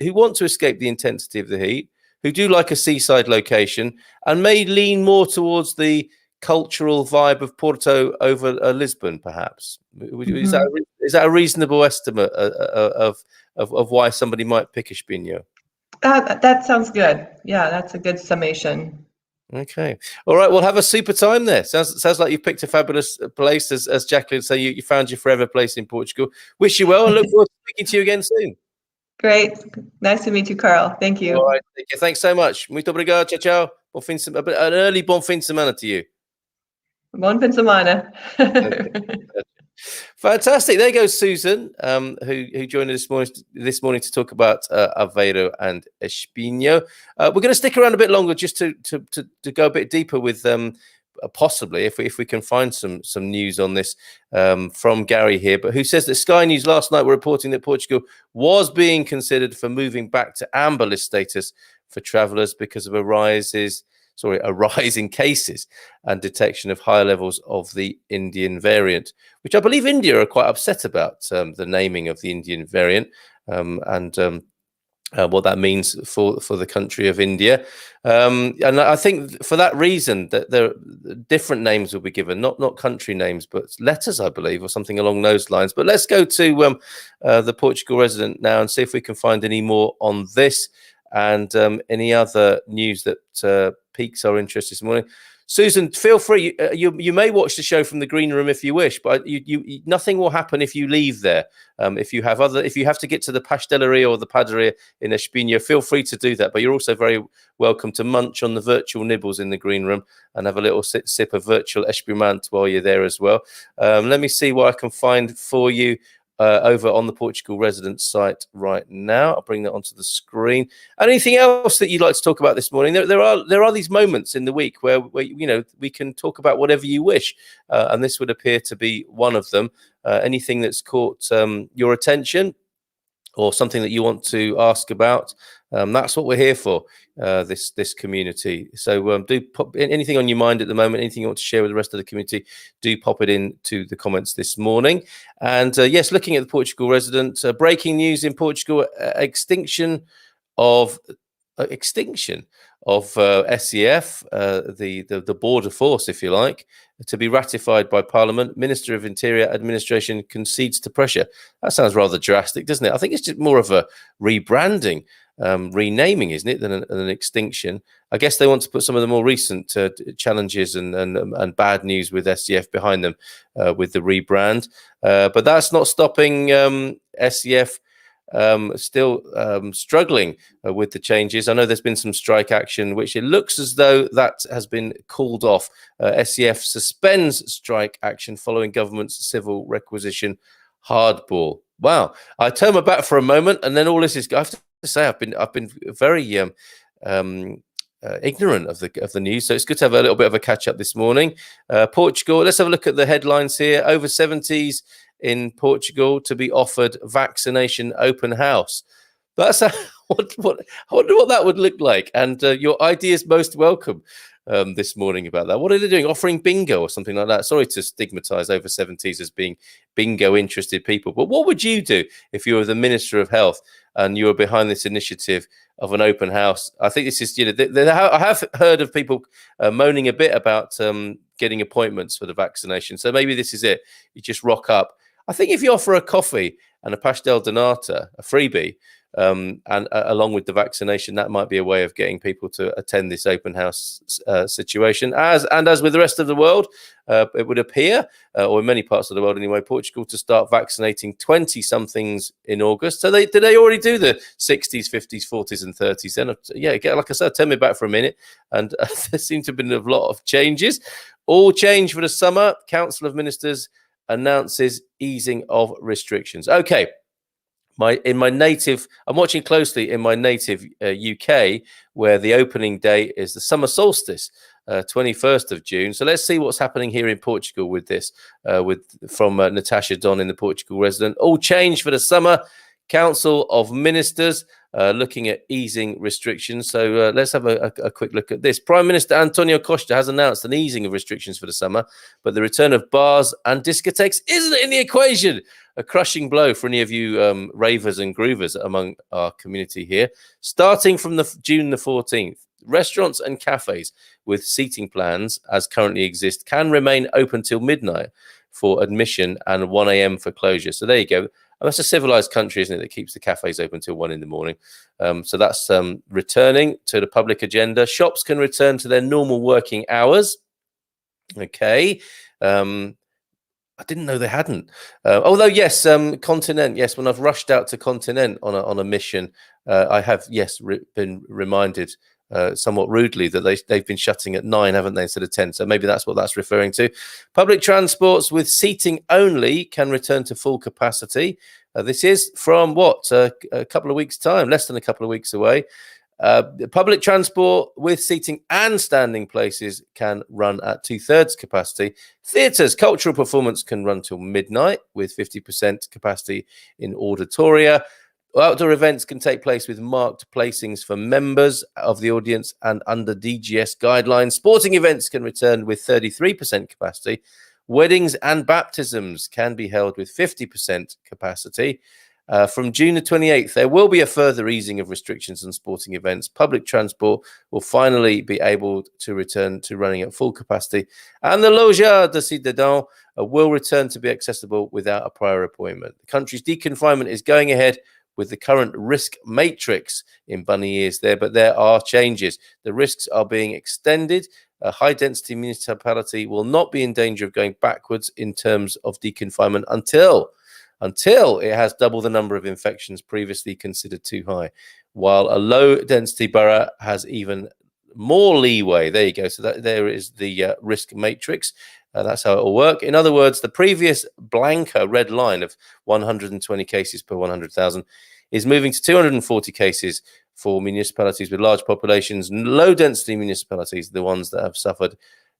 Speaker 1: want to escape the intensity of the heat, who do like a seaside location and may lean more towards the cultural vibe of Porto over Lisbon, perhaps. Is that a reasonable estimate of why somebody might pick Espinho?
Speaker 2: That sounds good. Yeah, that's a good summation.
Speaker 1: Okay. All right. Well, have a super time there. Sounds like you've picked a fabulous place, as Jacqueline said. You found your forever place in Portugal. Wish you well and look forward to speaking to you again soon.
Speaker 2: Great. Nice to meet you, Carl. Thank you.
Speaker 1: All right. Thanks so much. Muito obrigado. Ciao, ciao. An early bon fin de semana to you.
Speaker 2: Bon fin de semana.
Speaker 1: Fantastic. There goes Susan, who joined us this morning to talk about Aveiro and Espinho. We're going to stick around a bit longer just to go a bit deeper with possibly if we can find some news on this from Gary here, but who says that Sky News last night were reporting that Portugal was being considered for moving back to amber list status for travellers because of a rise in cases and detection of higher levels of the Indian variant, which I believe India are quite upset about the naming of the Indian variant and what that means for the country of India. And I think for that reason that different names will be given, not country names, but letters, I believe, or something along those lines. But let's go to the Portugal resident now and see if we can find any more on this and any other news that piques our interest this morning. Susan, feel free. You may watch the show from the green room if you wish, but nothing will happen if you leave there. If you have to get to the pasteleria or the padaria in Espinho, feel free to do that. But you're also very welcome to munch on the virtual nibbles in the green room and have a little sip of virtual espumante while you're there as well. Let me see what I can find for you over on the Portugal residence site right now. I'll bring that onto the screen. Anything else that you'd like to talk about this morning? There are these moments in the week where we can talk about whatever you wish, and this would appear to be one of them. Anything that's caught your attention or something that you want to ask about, that's what we're here for, this community. So do pop anything on your mind at the moment, anything you want to share with the rest of the community, do pop it into the comments this morning. And yes, looking at the Portugal resident, breaking news in Portugal, extinction of extinction of SEF, the border force, if you like, to be ratified by Parliament. Minister of Interior Administration concedes to pressure. That sounds rather drastic, doesn't it? I think it's just more of a rebranding, renaming, isn't it, than an extinction. I guess they want to put some of the more recent challenges and bad news with SEF behind them with the rebrand. But that's not stopping SEF still struggling with the changes. I know there's been some strike action, which it looks as though that has been called off. SEF suspends strike action following government's civil requisition hardball. Wow. I turn my back for a moment, and then all this is. I have to say, I've been very ignorant of the news, so it's good to have a little bit of a catch up this morning. Portugal. Let's have a look at the headlines here. Over 70s in Portugal to be offered vaccination open house. That's I wonder what that would look like. And your ideas most welcome this morning about that. What are they doing? Offering bingo or something like that? Sorry to stigmatize over 70s as being bingo interested people, but what would you do if you were the Minister of Health and you were behind this initiative of an open house? I think this is, I have heard of people moaning a bit about getting appointments for the vaccination. So maybe this is it. You just rock up. I think if you offer a coffee and a pastel de nata, a freebie, and along with the vaccination, that might be a way of getting people to attend this open house situation. As with the rest of the world, it would appear, or in many parts of the world anyway, Portugal to start vaccinating 20-somethings in August. So did they already do the 60s, 50s, 40s and 30s? Then, yeah, like I said, turn me back for a minute. And there seem to have been a lot of changes. All change for the summer. Council of Ministers announces easing of restrictions. Okay. I'm watching closely in my native UK, where the opening day is the summer solstice, 21st of June. So let's see what's happening here in Portugal with this, from Natasha Don in the Portugal Resident. All change for the summer. Council of Ministers looking at easing restrictions. So let's have a quick look at this. Prime Minister Antonio Costa has announced an easing of restrictions for the summer, but the return of bars and discotheques isn't in the equation. A crushing blow for any of you ravers and groovers among our community here. Starting from June the 14th, restaurants and cafes with seating plans as currently exist can remain open till midnight for admission and 1 a.m. for closure. So there you go. And that's a civilized country, isn't it, that keeps the cafes open till 1 in the morning. So that's returning to the public agenda. Shops can return to their normal working hours. Okay. I didn't know they hadn't. Although, yes, Continent. Yes, when I've rushed out to Continent on a mission, I have, yes, been reminded somewhat rudely that they've been shutting at 9, haven't they, instead of 10? So maybe that's what that's referring to. Public transports with seating only can return to full capacity. This is from what, a couple of weeks' time, less than a couple of weeks away. Public transport with seating and standing places can run at 2/3 capacity. Theatres, cultural performance can run till midnight with 50% capacity in auditoria. Outdoor events can take place with marked placings for members of the audience and under DGS guidelines. Sporting events can return with 33% capacity. Weddings and baptisms can be held with 50% capacity. From June the 28th, there will be a further easing of restrictions on sporting events. Public transport will finally be able to return to running at full capacity. And the Loja de Cidadão will return to be accessible without a prior appointment. The country's deconfinement is going ahead with the current risk matrix in bunny ears there, but there are changes. The risks are being extended. A high-density municipality will not be in danger of going backwards in terms of deconfinement until it has double the number of infections previously considered too high, while a low-density borough has even more leeway. There you go. So there is the risk matrix. That's how it will work. In other words, the previous blanker red line of 120 cases per 100,000 is moving to 240 cases for municipalities with large populations. Low-density municipalities, the ones that have suffered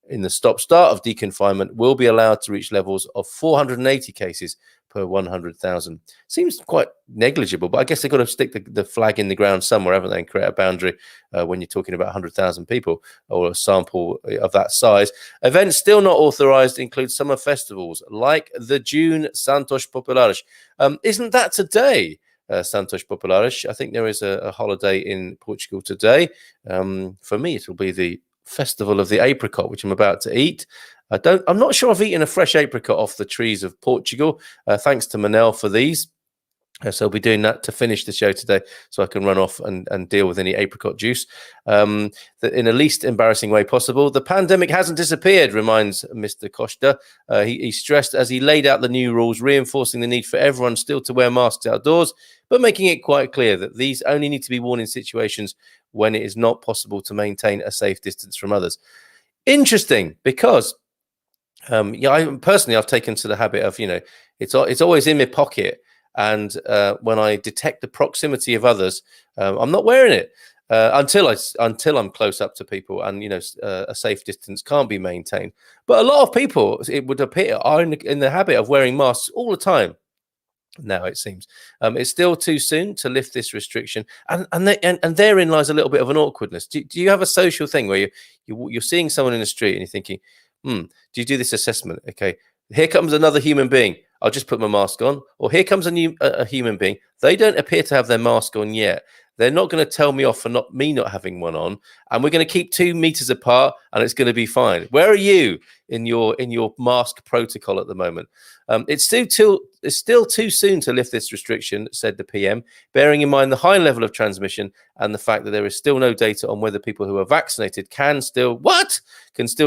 Speaker 1: in the stop-start of deconfinement, will be allowed to reach levels of 480 cases per 100,000. Seems quite negligible, but I guess they've got to stick the flag in the ground somewhere, haven't they, and create a boundary when you're talking about 100,000 people or a sample of that size. Events still not authorized include summer festivals like the June Santos Populares. Isn't that today? Santos Populares. I think there is a holiday in Portugal today. For me, it'll be the Festival of the Apricot, which I'm about to eat. I'm not sure I've eaten a fresh apricot off the trees of Portugal. Thanks to Manel for these. So I'll be doing that to finish the show today, so I can run off and deal with any apricot juice in the least embarrassing way possible. The pandemic hasn't disappeared, reminds Mr. Costa. He stressed as he laid out the new rules, reinforcing the need for everyone still to wear masks outdoors, but making it quite clear that these only need to be worn in situations when it is not possible to maintain a safe distance from others. Interesting, because I've taken to the habit of, it's always in my pocket. And when I detect the proximity of others, I'm not wearing it until I'm close up to people, and a safe distance can't be maintained. But a lot of people, it would appear, are in the habit of wearing masks all the time. Now it seems it's still too soon to lift this restriction, and therein lies a little bit of an awkwardness. Do you have a social thing where you're seeing someone in the street and you're thinking, do you do this assessment? Okay, here comes another human being. I'll just put my mask on. Or here comes a human being. They don't appear to have their mask on yet. They're not going to tell me off for not having one on, and we're going to keep 2 meters apart, and it's going to be fine. Where are you in your mask protocol at the moment? It's still too soon to lift this restriction, said the PM, bearing in mind the high level of transmission and the fact that there is still no data on whether people who are vaccinated can still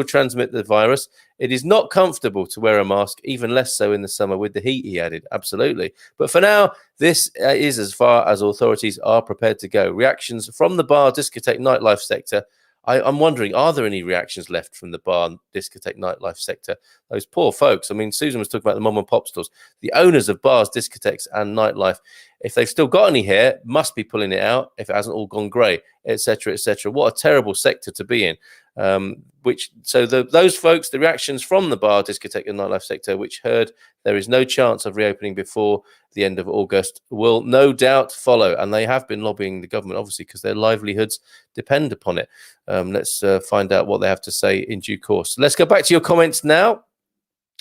Speaker 1: transmit the virus. It is not comfortable to wear a mask, even less so in the summer with the heat, he added. Absolutely. But for now, this is as far as authorities are prepared to go. Reactions from the bar, discotheque, nightlife sector. I'm wondering, are there any reactions left from the bar, discotheque, nightlife sector? Those poor folks. I mean, Susan was talking about the mom and pop stores. The owners of bars, discotheques and nightlife, if they've still got any here, must be pulling it out if it hasn't all gone grey, etc., etc. What a terrible sector to be in. Those folks, the reactions from the bar, discotheque and nightlife sector, which heard there is no chance of reopening before the end of August, will no doubt follow. And they have been lobbying the government, obviously, because their livelihoods depend upon it. Let's find out what they have to say in due course. Let's go back to your comments now.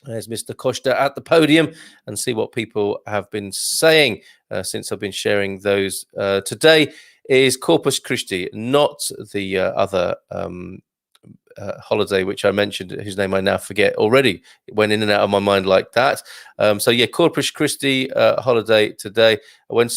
Speaker 1: There's Mr. Costa at the podium, and see what people have been saying since I've been sharing those. Today is Corpus Christi, not the other holiday which I mentioned, whose name I now forget already. It went in and out of my mind like that. Corpus Christi holiday today. When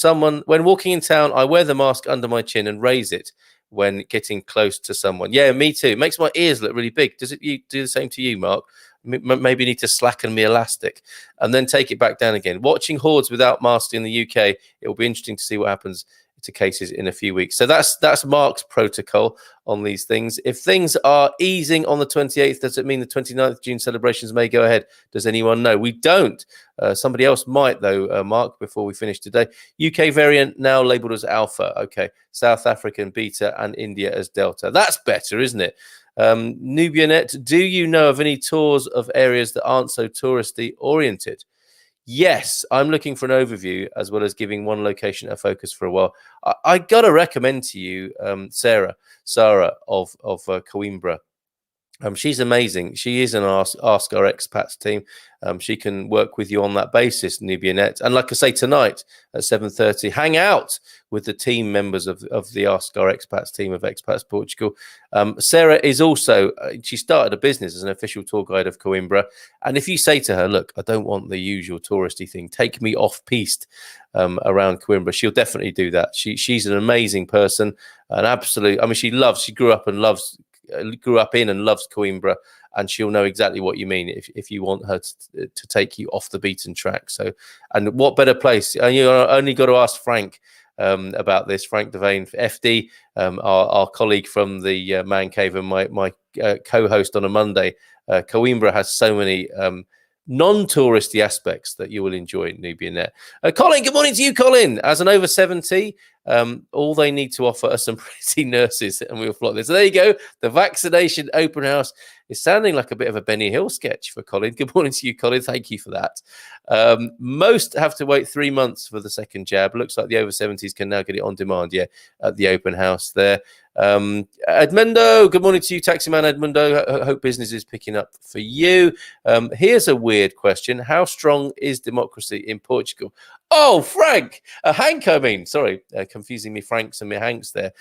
Speaker 1: walking in town, I wear the mask under my chin and raise it when getting close to someone. Yeah, me too. It makes my ears look really big. Does it do the same to you, Mark? Maybe need to slacken the elastic and then take it back down again. Watching hordes without masks in the UK, it will be interesting to see what happens to cases in a few weeks. So that's Mark's protocol on these things. If things are easing on the 28th, does it mean the 29th June celebrations may go ahead? Does anyone know? We don't. Somebody else might, though, Mark, before we finish today. UK variant now labelled as Alpha. Okay. South African Beta and India as Delta. That's better, isn't it? Nubianet, do you know of any tours of areas that aren't so touristy oriented? Yes, I'm looking for an overview as well as giving one location a focus for a while. I got to recommend to you Sarah of Coimbra. She's amazing. She is an Ask Our Expats team. She can work with you on that basis, Nubianet. And like I say, tonight at 7:30, hang out with the team members of the Ask Our Expats team of Expats Portugal. Sarah is also, she started a business as an official tour guide of Coimbra. And if you say to her, look, I don't want the usual touristy thing, take me off-piste around Coimbra, she'll definitely do that. She's an amazing person, an absolute, I mean, she grew up in and loves Coimbra, and she'll know exactly what you mean if you want her to take you off the beaten track. So, and what better place? You only got to ask Frank about this, Frank Devane, FD, our colleague from the Man Cave and my co-host on a Monday. Coimbra has so many non-touristy aspects that you will enjoy in Nubianet. Colin, good morning to you, Colin. As an over 70, all they need to offer are some pretty nurses, and we'll flock this. So there you go. The vaccination open house is sounding like a bit of a Benny Hill sketch for Colin. Good morning to you, Colin. Thank you for that. Most have to wait 3 months for the second jab. Looks like the over 70s can now get it on demand, at the open house there. Edmundo, good morning to you, taxi man Edmundo. I hope business is picking up for you. Here's a weird question. How strong is democracy in Portugal? Oh, Frank, Hank, I mean, sorry, confusing me, Franks and me Hanks there.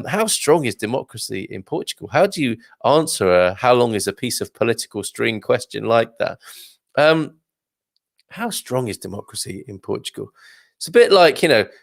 Speaker 1: How strong is democracy in Portugal? How do you answer how long is a piece of political string question like that? How strong is democracy in Portugal? It's a bit like,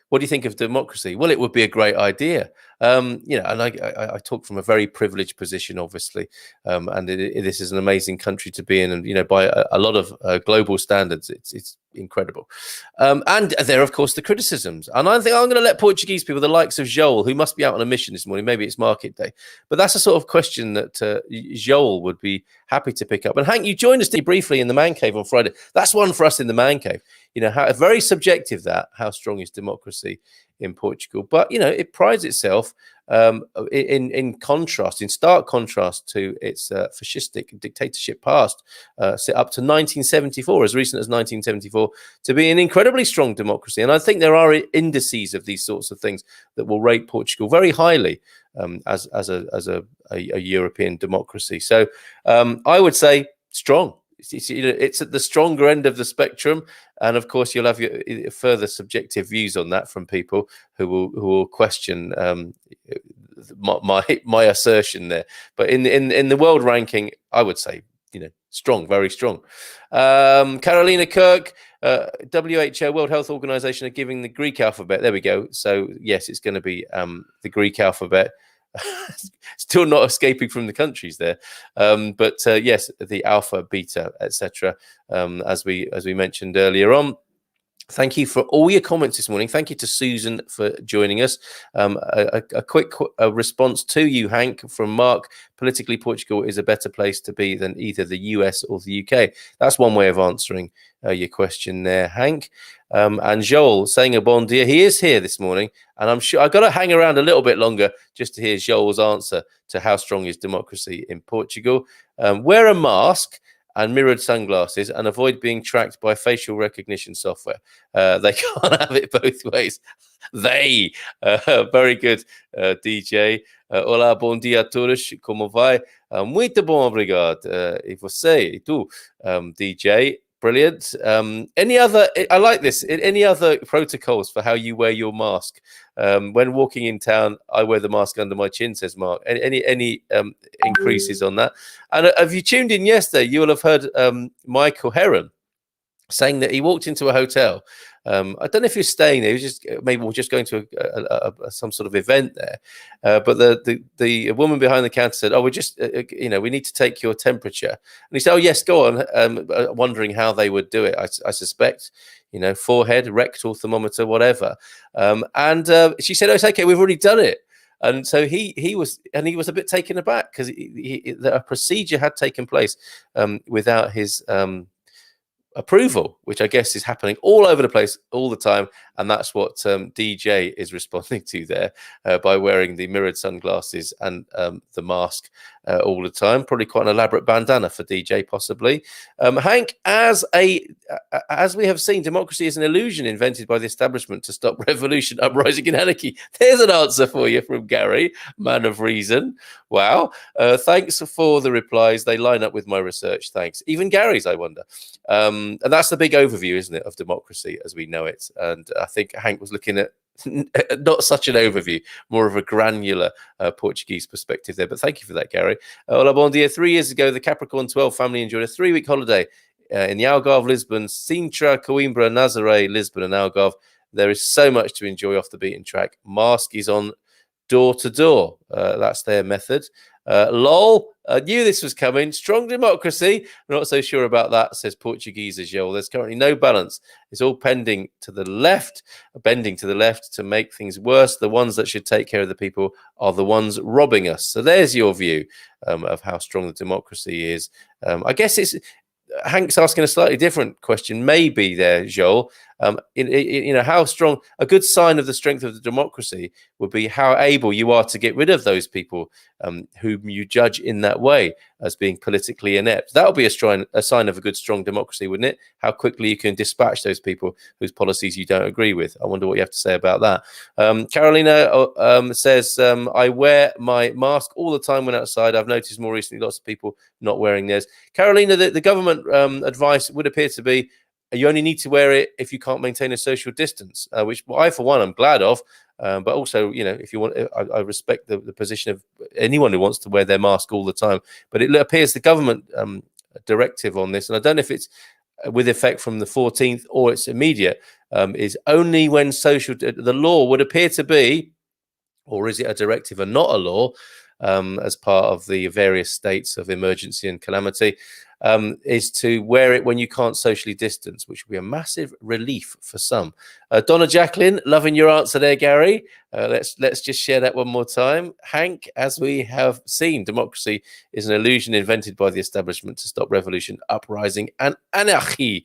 Speaker 1: what do you think of democracy? Well, it would be a great idea. And I talk from a very privileged position, obviously. And this is an amazing country to be in. And, by a lot of global standards, it's incredible. And there are, of course, the criticisms. And I think I'm going to let Portuguese people, the likes of Joel, who must be out on a mission this morning, maybe it's market day. But that's a sort of question that Joel would be happy to pick up. And Hank, you joined us briefly in the Man Cave on Friday. That's one for us in the Man Cave. How very subjective how strong is democracy in Portugal, but it prides itself in stark contrast to its fascistic dictatorship past, up to 1974, as recent as 1974, to be an incredibly strong democracy. And I think there are indices of these sorts of things that will rate Portugal very highly as a European democracy. So I would say strong. It's at the stronger end of the spectrum, and of course you'll have your further subjective views on that from people who will question my assertion there. But in the world ranking, I would say strong, very strong. Carolina Kirk, WHO, World Health Organization, are giving the Greek alphabet. There we go. So yes, it's going to be the Greek alphabet. Still not escaping from the countries there, but yes, the alpha, beta, etc. As we mentioned earlier on. Thank you for all your comments this morning. Thank you to Susan for joining us. A quick response to you, Hank, from Mark. Politically, Portugal is a better place to be than either the US or the UK. That's one way of answering your question there, Hank. And Joel saying a bon dia. He is here this morning, and I'm sure I've got to hang around a little bit longer just to hear Joel's answer to how strong is democracy in Portugal. Wear a mask and mirrored sunglasses and avoid being tracked by facial recognition software. They can't have it both ways. Very good, DJ. Olá, bom dia a todos. Como vai? Muito bom, obrigado. E você? E tu, DJ? Brilliant. Any other? I like this. Any other protocols for how you wear your mask? When walking in town, I wear the mask under my chin, says Mark. Any increases on that? And have you tuned in yesterday? You will have heard Michael Heron saying that he walked into a hotel. I don't know if he was staying there. He was just going to some sort of event there. But the woman behind the counter said, "Oh, we're just we need to take your temperature." And he said, "Oh yes, go on." Wondering how they would do it. I suspect forehead, rectal thermometer, whatever. And she said, "Oh, it's okay. We've already done it." And so he was a bit taken aback because a procedure had taken place without his approval, which I guess is happening all over the place all the time, and that's what DJ is responding to there by wearing the mirrored sunglasses and the mask all the time. Probably quite an elaborate bandana for DJ, possibly. Hank, as we have seen, democracy is an illusion invented by the establishment to stop revolution, uprising, and anarchy. There's an answer for you from Gary, man of reason. Wow. Thanks for the replies. They line up with my research. Thanks. Even Gary's, I wonder. And that's the big overview, isn't it, of democracy as we know it. And I think Hank was looking at not such an overview, more of a granular Portuguese perspective there. But thank you for that, Gary. Hola, bon dia. 3 years ago, the Capricorn 12 family enjoyed a 3-week holiday in the Algarve, Lisbon, Sintra, Coimbra, Nazaré, Lisbon, and Algarve. There is so much to enjoy off the beaten track. Mask is on door to door. That's their method. Lol, I knew this was coming. Strong democracy. Not so sure about that, says Portuguese as well. There's currently no balance. It's all bending to the left to make things worse. The ones that should take care of the people are the ones robbing us. So there's your view of how strong the democracy is. I guess Hank's asking a slightly different question, maybe there, Joel. How strong, a good sign of the strength of the democracy would be how able you are to get rid of those people whom you judge in that way as being politically inept. That would be a sign of a good, strong democracy, wouldn't it? How quickly you can dispatch those people whose policies you don't agree with. I wonder what you have to say about that. Carolina says, I wear my mask all the time when outside. I've noticed more recently lots of people not wearing theirs. Carolina, the government advice would appear to be you only need to wear it if you can't maintain a social distance, which I, for one, I'm glad of. But also, if you want, I respect the position of anyone who wants to wear their mask all the time. But it appears the government directive on this, and I don't know if it's with effect from the 14th or it's immediate, is only when the law would appear to be, or is it a directive and not a law, as part of the various states of emergency and calamity, is to wear it when you can't socially distance, which will be a massive relief for some. Donna Jacqueline, loving your answer there, Gary. Let's just share that one more time. Hank, as we have seen, democracy is an illusion invented by the establishment to stop revolution, uprising, and anarchy.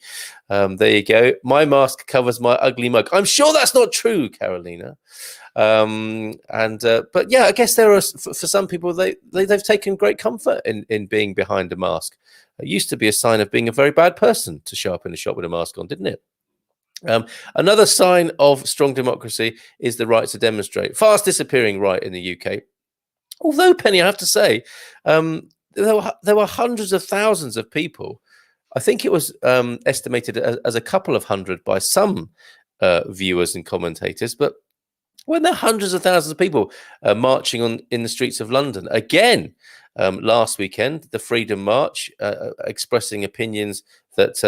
Speaker 1: There you go. My mask covers my ugly mug. I'm sure that's not true, Carolina. But yeah, I guess there are, for some people, they've taken great comfort in being behind a mask. It used to be a sign of being a very bad person to show up in a shop with a mask on, didn't it? Another sign of strong democracy is the right to demonstrate. Fast disappearing right in the UK. Although, Penny, I have to say, there were hundreds of thousands of people. I think it was estimated as a couple of hundred by some viewers and commentators, but when there are hundreds of thousands of people marching in the streets of London again last weekend, the Freedom March, expressing opinions that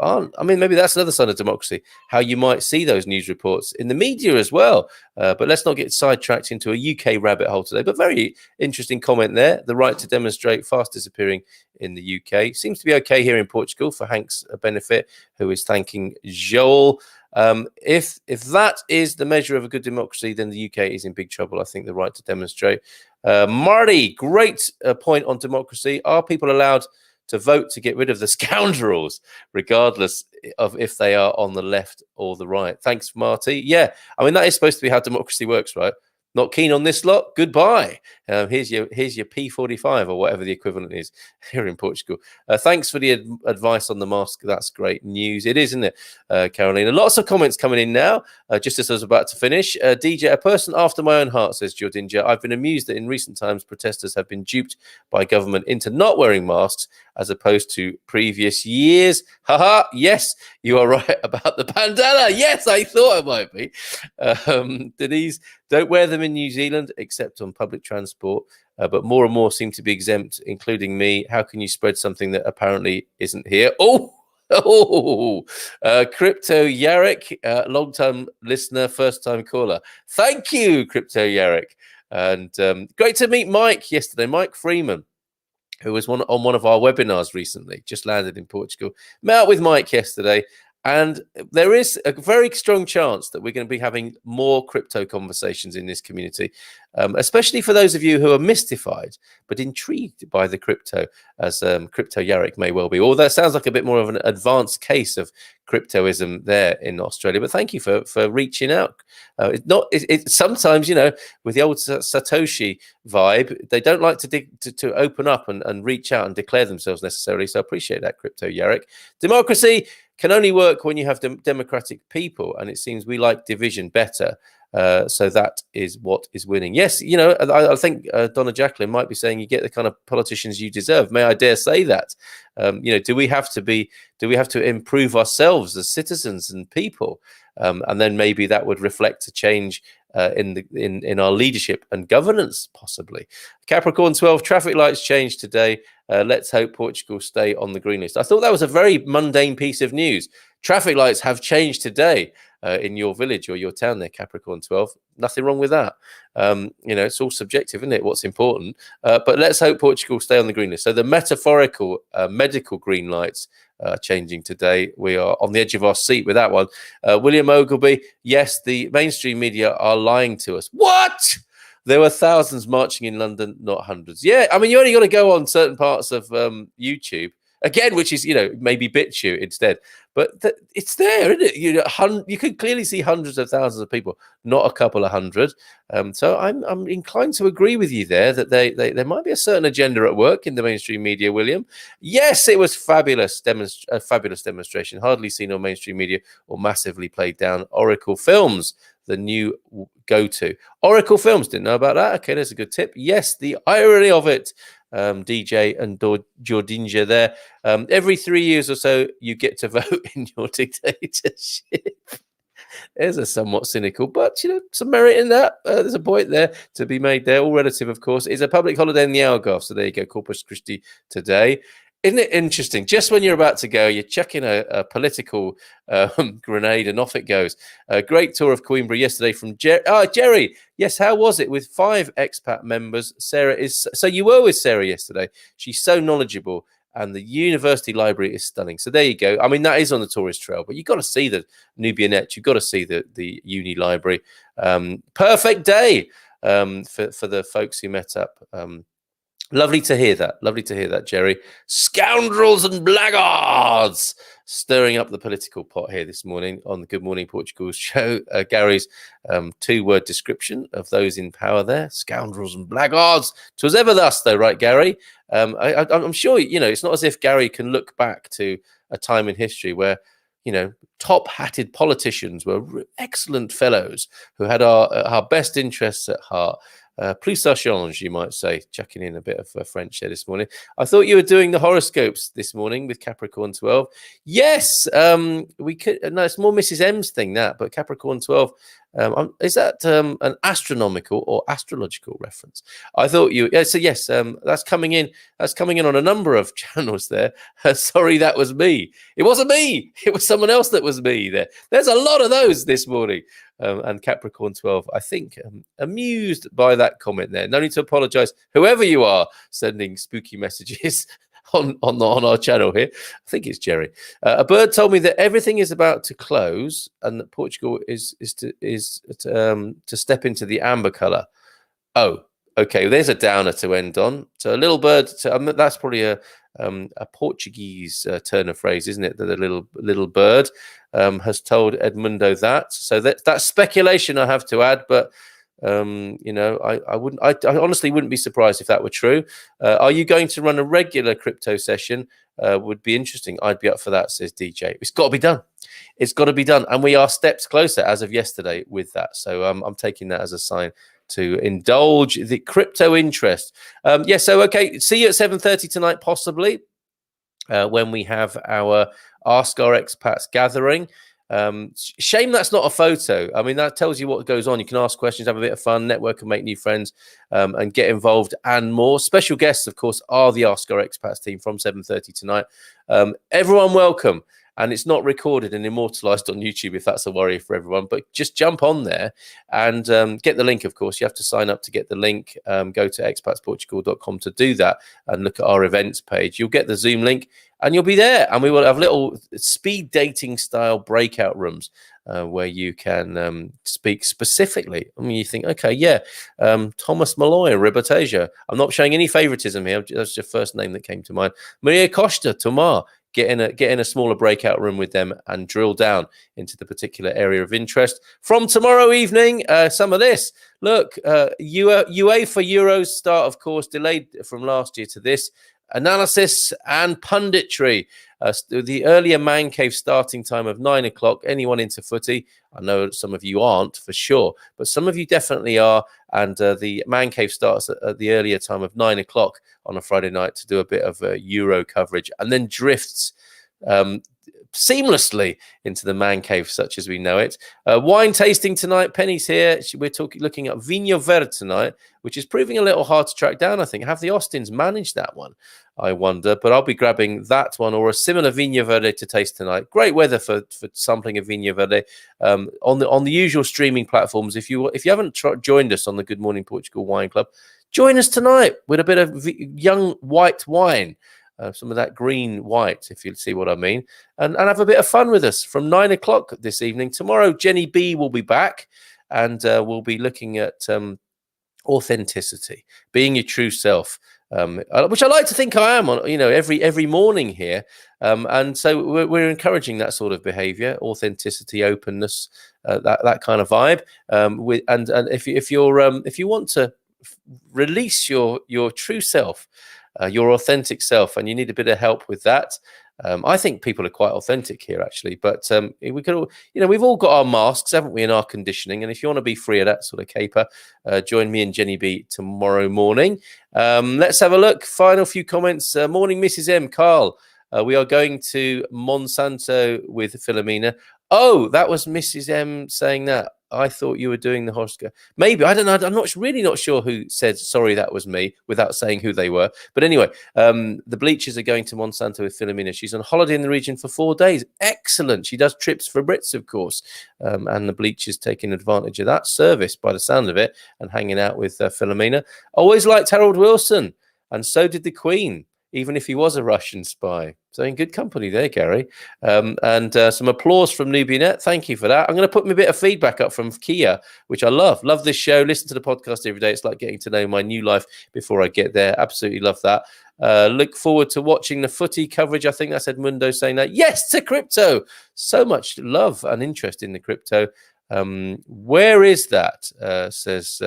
Speaker 1: aren't. I mean, maybe that's another sign of democracy, how you might see those news reports in the media as well. But let's not get sidetracked into a UK rabbit hole today. But very interesting comment there. The right to demonstrate fast disappearing in the UK. Seems to be okay here in Portugal for Hank's benefit, who is thanking Joel. If that is the measure of a good democracy, then the UK is in big trouble. I think the right to demonstrate. Marty, great point on democracy. Are people allowed to vote to get rid of the scoundrels, regardless of if they are on the left or the right? Thanks, Marty. Yeah, I mean, that is supposed to be how democracy works, right? Not keen on this lot? Goodbye. Here's your P45 or whatever the equivalent is here in Portugal. Thanks for the advice on the mask. That's great news. It is, isn't it, Carolina? Lots of comments coming in now, just as I was about to finish. DJ, a person after my own heart, says Jordinja. I've been amused that in recent times protesters have been duped by government into not wearing masks as opposed to previous years. Haha, yes, you are right about the bandana. Yes, I thought it might be. Denise, don't wear them in New Zealand except on public transport, but more and more seem to be exempt, including me. How can you spread something that apparently isn't here? Crypto Yarrick, long-time listener, first-time caller. Thank you, Crypto Yarrick. And great to meet Mike yesterday, Mike Freeman, who was on one of our webinars recently, just landed in Portugal. Met up with Mike yesterday. And there is a very strong chance that we're going to be having more crypto conversations in this community, especially for those of you who are mystified but intrigued by the crypto, as Crypto Yarrick may well be. Although that sounds like a bit more of an advanced case of cryptoism there in Australia. But thank you for reaching out. Sometimes, with the old Satoshi vibe, they don't like to open up and reach out and declare themselves necessarily. So I appreciate that, Crypto Yarrick. Democracy can only work when you have democratic people, and it seems we like division better. So that is what is winning. Yes, I think Donna Jacqueline might be saying you get the kind of politicians you deserve. May I dare say that? Do we have to improve ourselves as citizens and people? And then maybe that would reflect a change in our leadership and governance, possibly. Capricorn 12, traffic lights changed today. Let's hope Portugal stay on the green list. I thought that was a very mundane piece of news. Traffic lights have changed today in your village or your town there, Capricorn 12. Nothing wrong with that. It's all subjective, isn't it, what's important? But let's hope Portugal stay on the green list. So the metaphorical medical green lights changing today. We are on the edge of our seat with that one. William Ogilby, yes, the mainstream media are lying to us. What? There were thousands marching in London, not hundreds. Yeah, I mean, you only got to go on certain parts of YouTube, again, which is, maybe BitChute instead. But it's there, isn't it? You can clearly see hundreds of thousands of people, not a couple of hundred. So I'm inclined to agree with you there that there might be a certain agenda at work in the mainstream media, William. Yes, it was a fabulous demonstration. Hardly seen on mainstream media or massively played down. Oracle Films, the new go-to. Oracle Films, didn't know about that. Okay, there's a good tip. Yes, the irony of it. DJ and Jordinja there. Every 3 years or so, you get to vote in your dictatorship. There's a somewhat cynical, but some merit in that. There's a point there to be made there. All relative, of course. It's a public holiday in the Algarve, so there you go, Corpus Christi today. Isn't it interesting? Just when you're about to go, you're chucking a political grenade, and off it goes. A great tour of Coimbra yesterday from Jerry. Yes, how was it with 5 expat members? Sarah is. So you were with Sarah yesterday. She's so knowledgeable. And the university library is stunning. So there you go. I mean, that is on the tourist trail, but you've got to see the Nubianet. You've got to see the uni library. Perfect day for the folks who met up. Lovely to hear that. Lovely to hear that, Jerry. Scoundrels and blackguards stirring up the political pot here this morning on the Good Morning Portugal show. Gary's 2-word description of those in power there. Scoundrels and blackguards. 'Twas ever thus, though, right, Gary? I'm sure, it's not as if Gary can look back to a time in history where, top-hatted politicians were excellent fellows who had our best interests at heart. Plus ça change, you might say, chucking in a bit of French there this morning. I thought you were doing the horoscopes this morning with Capricorn 12. Yes, we could. No, it's more Mrs. M's thing, that, but Capricorn 12. Is that an astronomical or astrological reference? I thought you. Yeah, so yes, that's coming in. That's coming in on a number of channels there. Sorry, that was me. It wasn't me. It was someone else that was me. There's a lot of those this morning. And Capricorn 12, I think, amused by that comment there. No need to apologize, whoever you are sending spooky messages on our channel here. I think it's Jerry. A bird told me that everything is about to close and that Portugal is to step into the amber color. Oh, okay. There's a downer to end on. So a little bird. That's probably a Portuguese turn of phrase, isn't it? That a little bird has told Edmundo that. So that's speculation, I have to add, but I honestly wouldn't be surprised if that were true. Are you going to run a regular crypto session? Would be interesting. I'd be up for that, says DJ. It's got to be done. It's got to be done, and we are steps closer as of yesterday with that. So I'm taking that as a sign to indulge the crypto interest. So okay, see you at 7:30 tonight, possibly, when we have our Ask Our Expats gathering. Shame that's not a photo. I mean, that tells you what goes on. You can ask questions, have a bit of fun, network and make new friends, and get involved and more. Special guests, of course, are the Ask Our Expats team from 7:30 tonight. Everyone welcome. And it's not recorded and immortalized on YouTube if that's a worry for everyone. But just jump on there and get the link, of course. You have to sign up to get the link. Go to expatsportugal.com to do that and look at our events page. You'll get the Zoom link and you'll be there. And we will have little speed dating style breakout rooms where you can speak specifically. I mean, you think, okay, yeah, Thomas Malloy, Ribateja. I'm not showing any favoritism here. That's the first name that came to mind. Maria Costa, Tomar. Get in a smaller breakout room with them and drill down into the particular area of interest. From tomorrow evening, some of this. Look, UEFA Euros start, of course, delayed from last year to this. Analysis and punditry. The earlier Man Cave starting time of 9 o'clock. Anyone into footy? I know some of you aren't for sure, but some of you definitely are. And the Man Cave starts at the earlier time of 9 o'clock on a Friday night to do a bit of Euro coverage and then drifts seamlessly into the Man Cave, such as we know it. Wine tasting tonight. Penny's here. We're looking at Vinho Verde tonight, which is proving a little hard to track down, I think. Have the Austins managed that one? I wonder, but I'll be grabbing that one or a similar Vinho Verde to taste tonight. Great weather for sampling of Vinho Verde on the usual streaming platforms. If you haven't joined us on the Good Morning Portugal Wine Club, join us tonight with a bit of young white wine. Some of that green white, if you see what I mean, and have a bit of fun with us from 9 o'clock this evening. Tomorrow, Jenny B will be back, and we'll be looking at authenticity, being your true self, which I like to think I am on, every morning here. And so we're encouraging that sort of behavior, authenticity, openness, that kind of vibe. And if you want to release your true self, your authentic self, and you need a bit of help with that, I think people are quite authentic here, actually. But we could, we've all got our masks, haven't we, in our conditioning? And if you want to be free of that sort of caper, join me and Jenny B tomorrow morning. Let's have a look. Final few comments. Morning, Mrs. M. Carl. We are going to Monsanto with Philomena. Oh, that was Mrs. M saying that. I thought you were doing the horoscope. Maybe, I don't know. I'm really not sure who said, sorry, that was me, without saying who they were. But anyway, the Bleachers are going to Monsanto with Philomena. She's on holiday in the region for 4 days. Excellent. She does trips for Brits, of course. And the Bleachers taking advantage of that service by the sound of it and hanging out with Philomena. Always liked Harold Wilson. And so did the Queen, even if he was a Russian spy. So in good company there, Gary. And some applause from Nubianet. Thank you for that. I'm going to put me a bit of feedback up from Kia, which I love. Love this show. Listen to the podcast every day. It's like getting to know my new life before I get there. Absolutely love that. Look forward to watching the footy coverage. I think that's Edmundo saying that. Yes, to crypto. So much love and interest in the crypto. Where is that? Says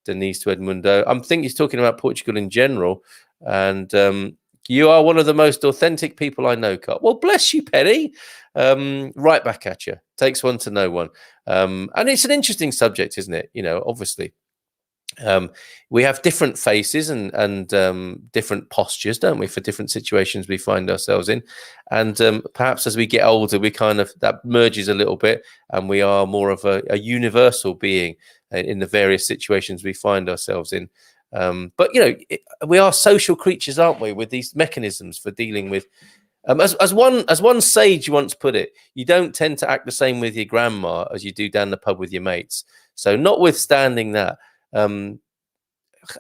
Speaker 1: Denise to Edmundo. I think he's talking about Portugal in general. And you are one of the most authentic people I know, Carl. Well, bless you, Penny. Right back at you. Takes one to know one. And it's an interesting subject, isn't it? Obviously. We have different faces and different postures, don't we, for different situations we find ourselves in. And perhaps as we get older, we that merges a little bit, and we are more of a universal being in the various situations we find ourselves in. But we are social creatures, aren't we, with these mechanisms for dealing with as one sage once put it, you don't tend to act the same with your grandma as you do down the pub with your mates. So notwithstanding that,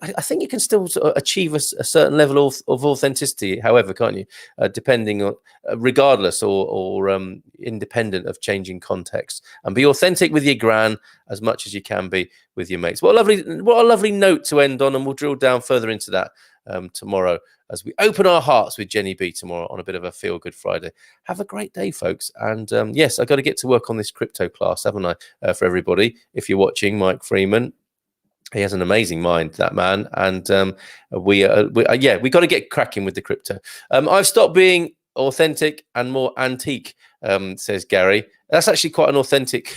Speaker 1: I think you can still sort of achieve a certain level of authenticity, however, can't you? Depending on, regardless or independent of changing context, and be authentic with your gran as much as you can be with your mates. What a lovely note to end on, and we'll drill down further into that tomorrow as we open our hearts with Jenny B tomorrow on a bit of a feel good Friday. Have a great day, folks. And yes, I got to get to work on this crypto class, haven't I? For everybody, if you're watching, Mike Freeman. He has an amazing mind, that man, and we got to get cracking with the crypto. I've stopped being authentic and more antique, says Gary. That's actually quite an authentic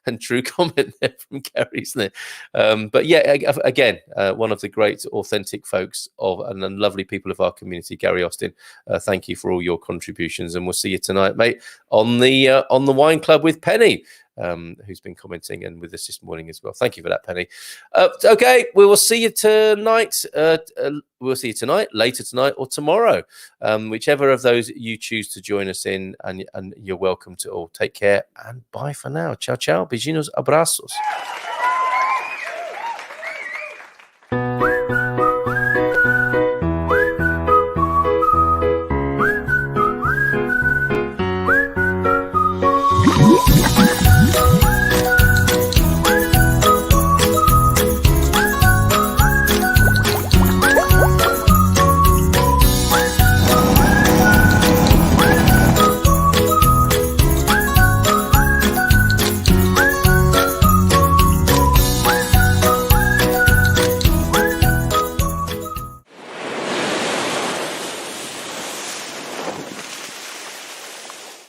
Speaker 1: and true comment there from Gary, isn't it? But yeah, again, one of the great authentic folks and lovely people of our community, Gary Austin. Thank you for all your contributions, and we'll see you tonight, mate, on the Wine Club with Penny. Who's been commenting and with us this morning as well. Thank you for that, Penny. Okay, we will see you tonight. We'll see you tonight, later tonight, or tomorrow, whichever of those you choose to join us in. And you're welcome to all. Take care and bye for now. Ciao, ciao. Beijinhos, abrazos.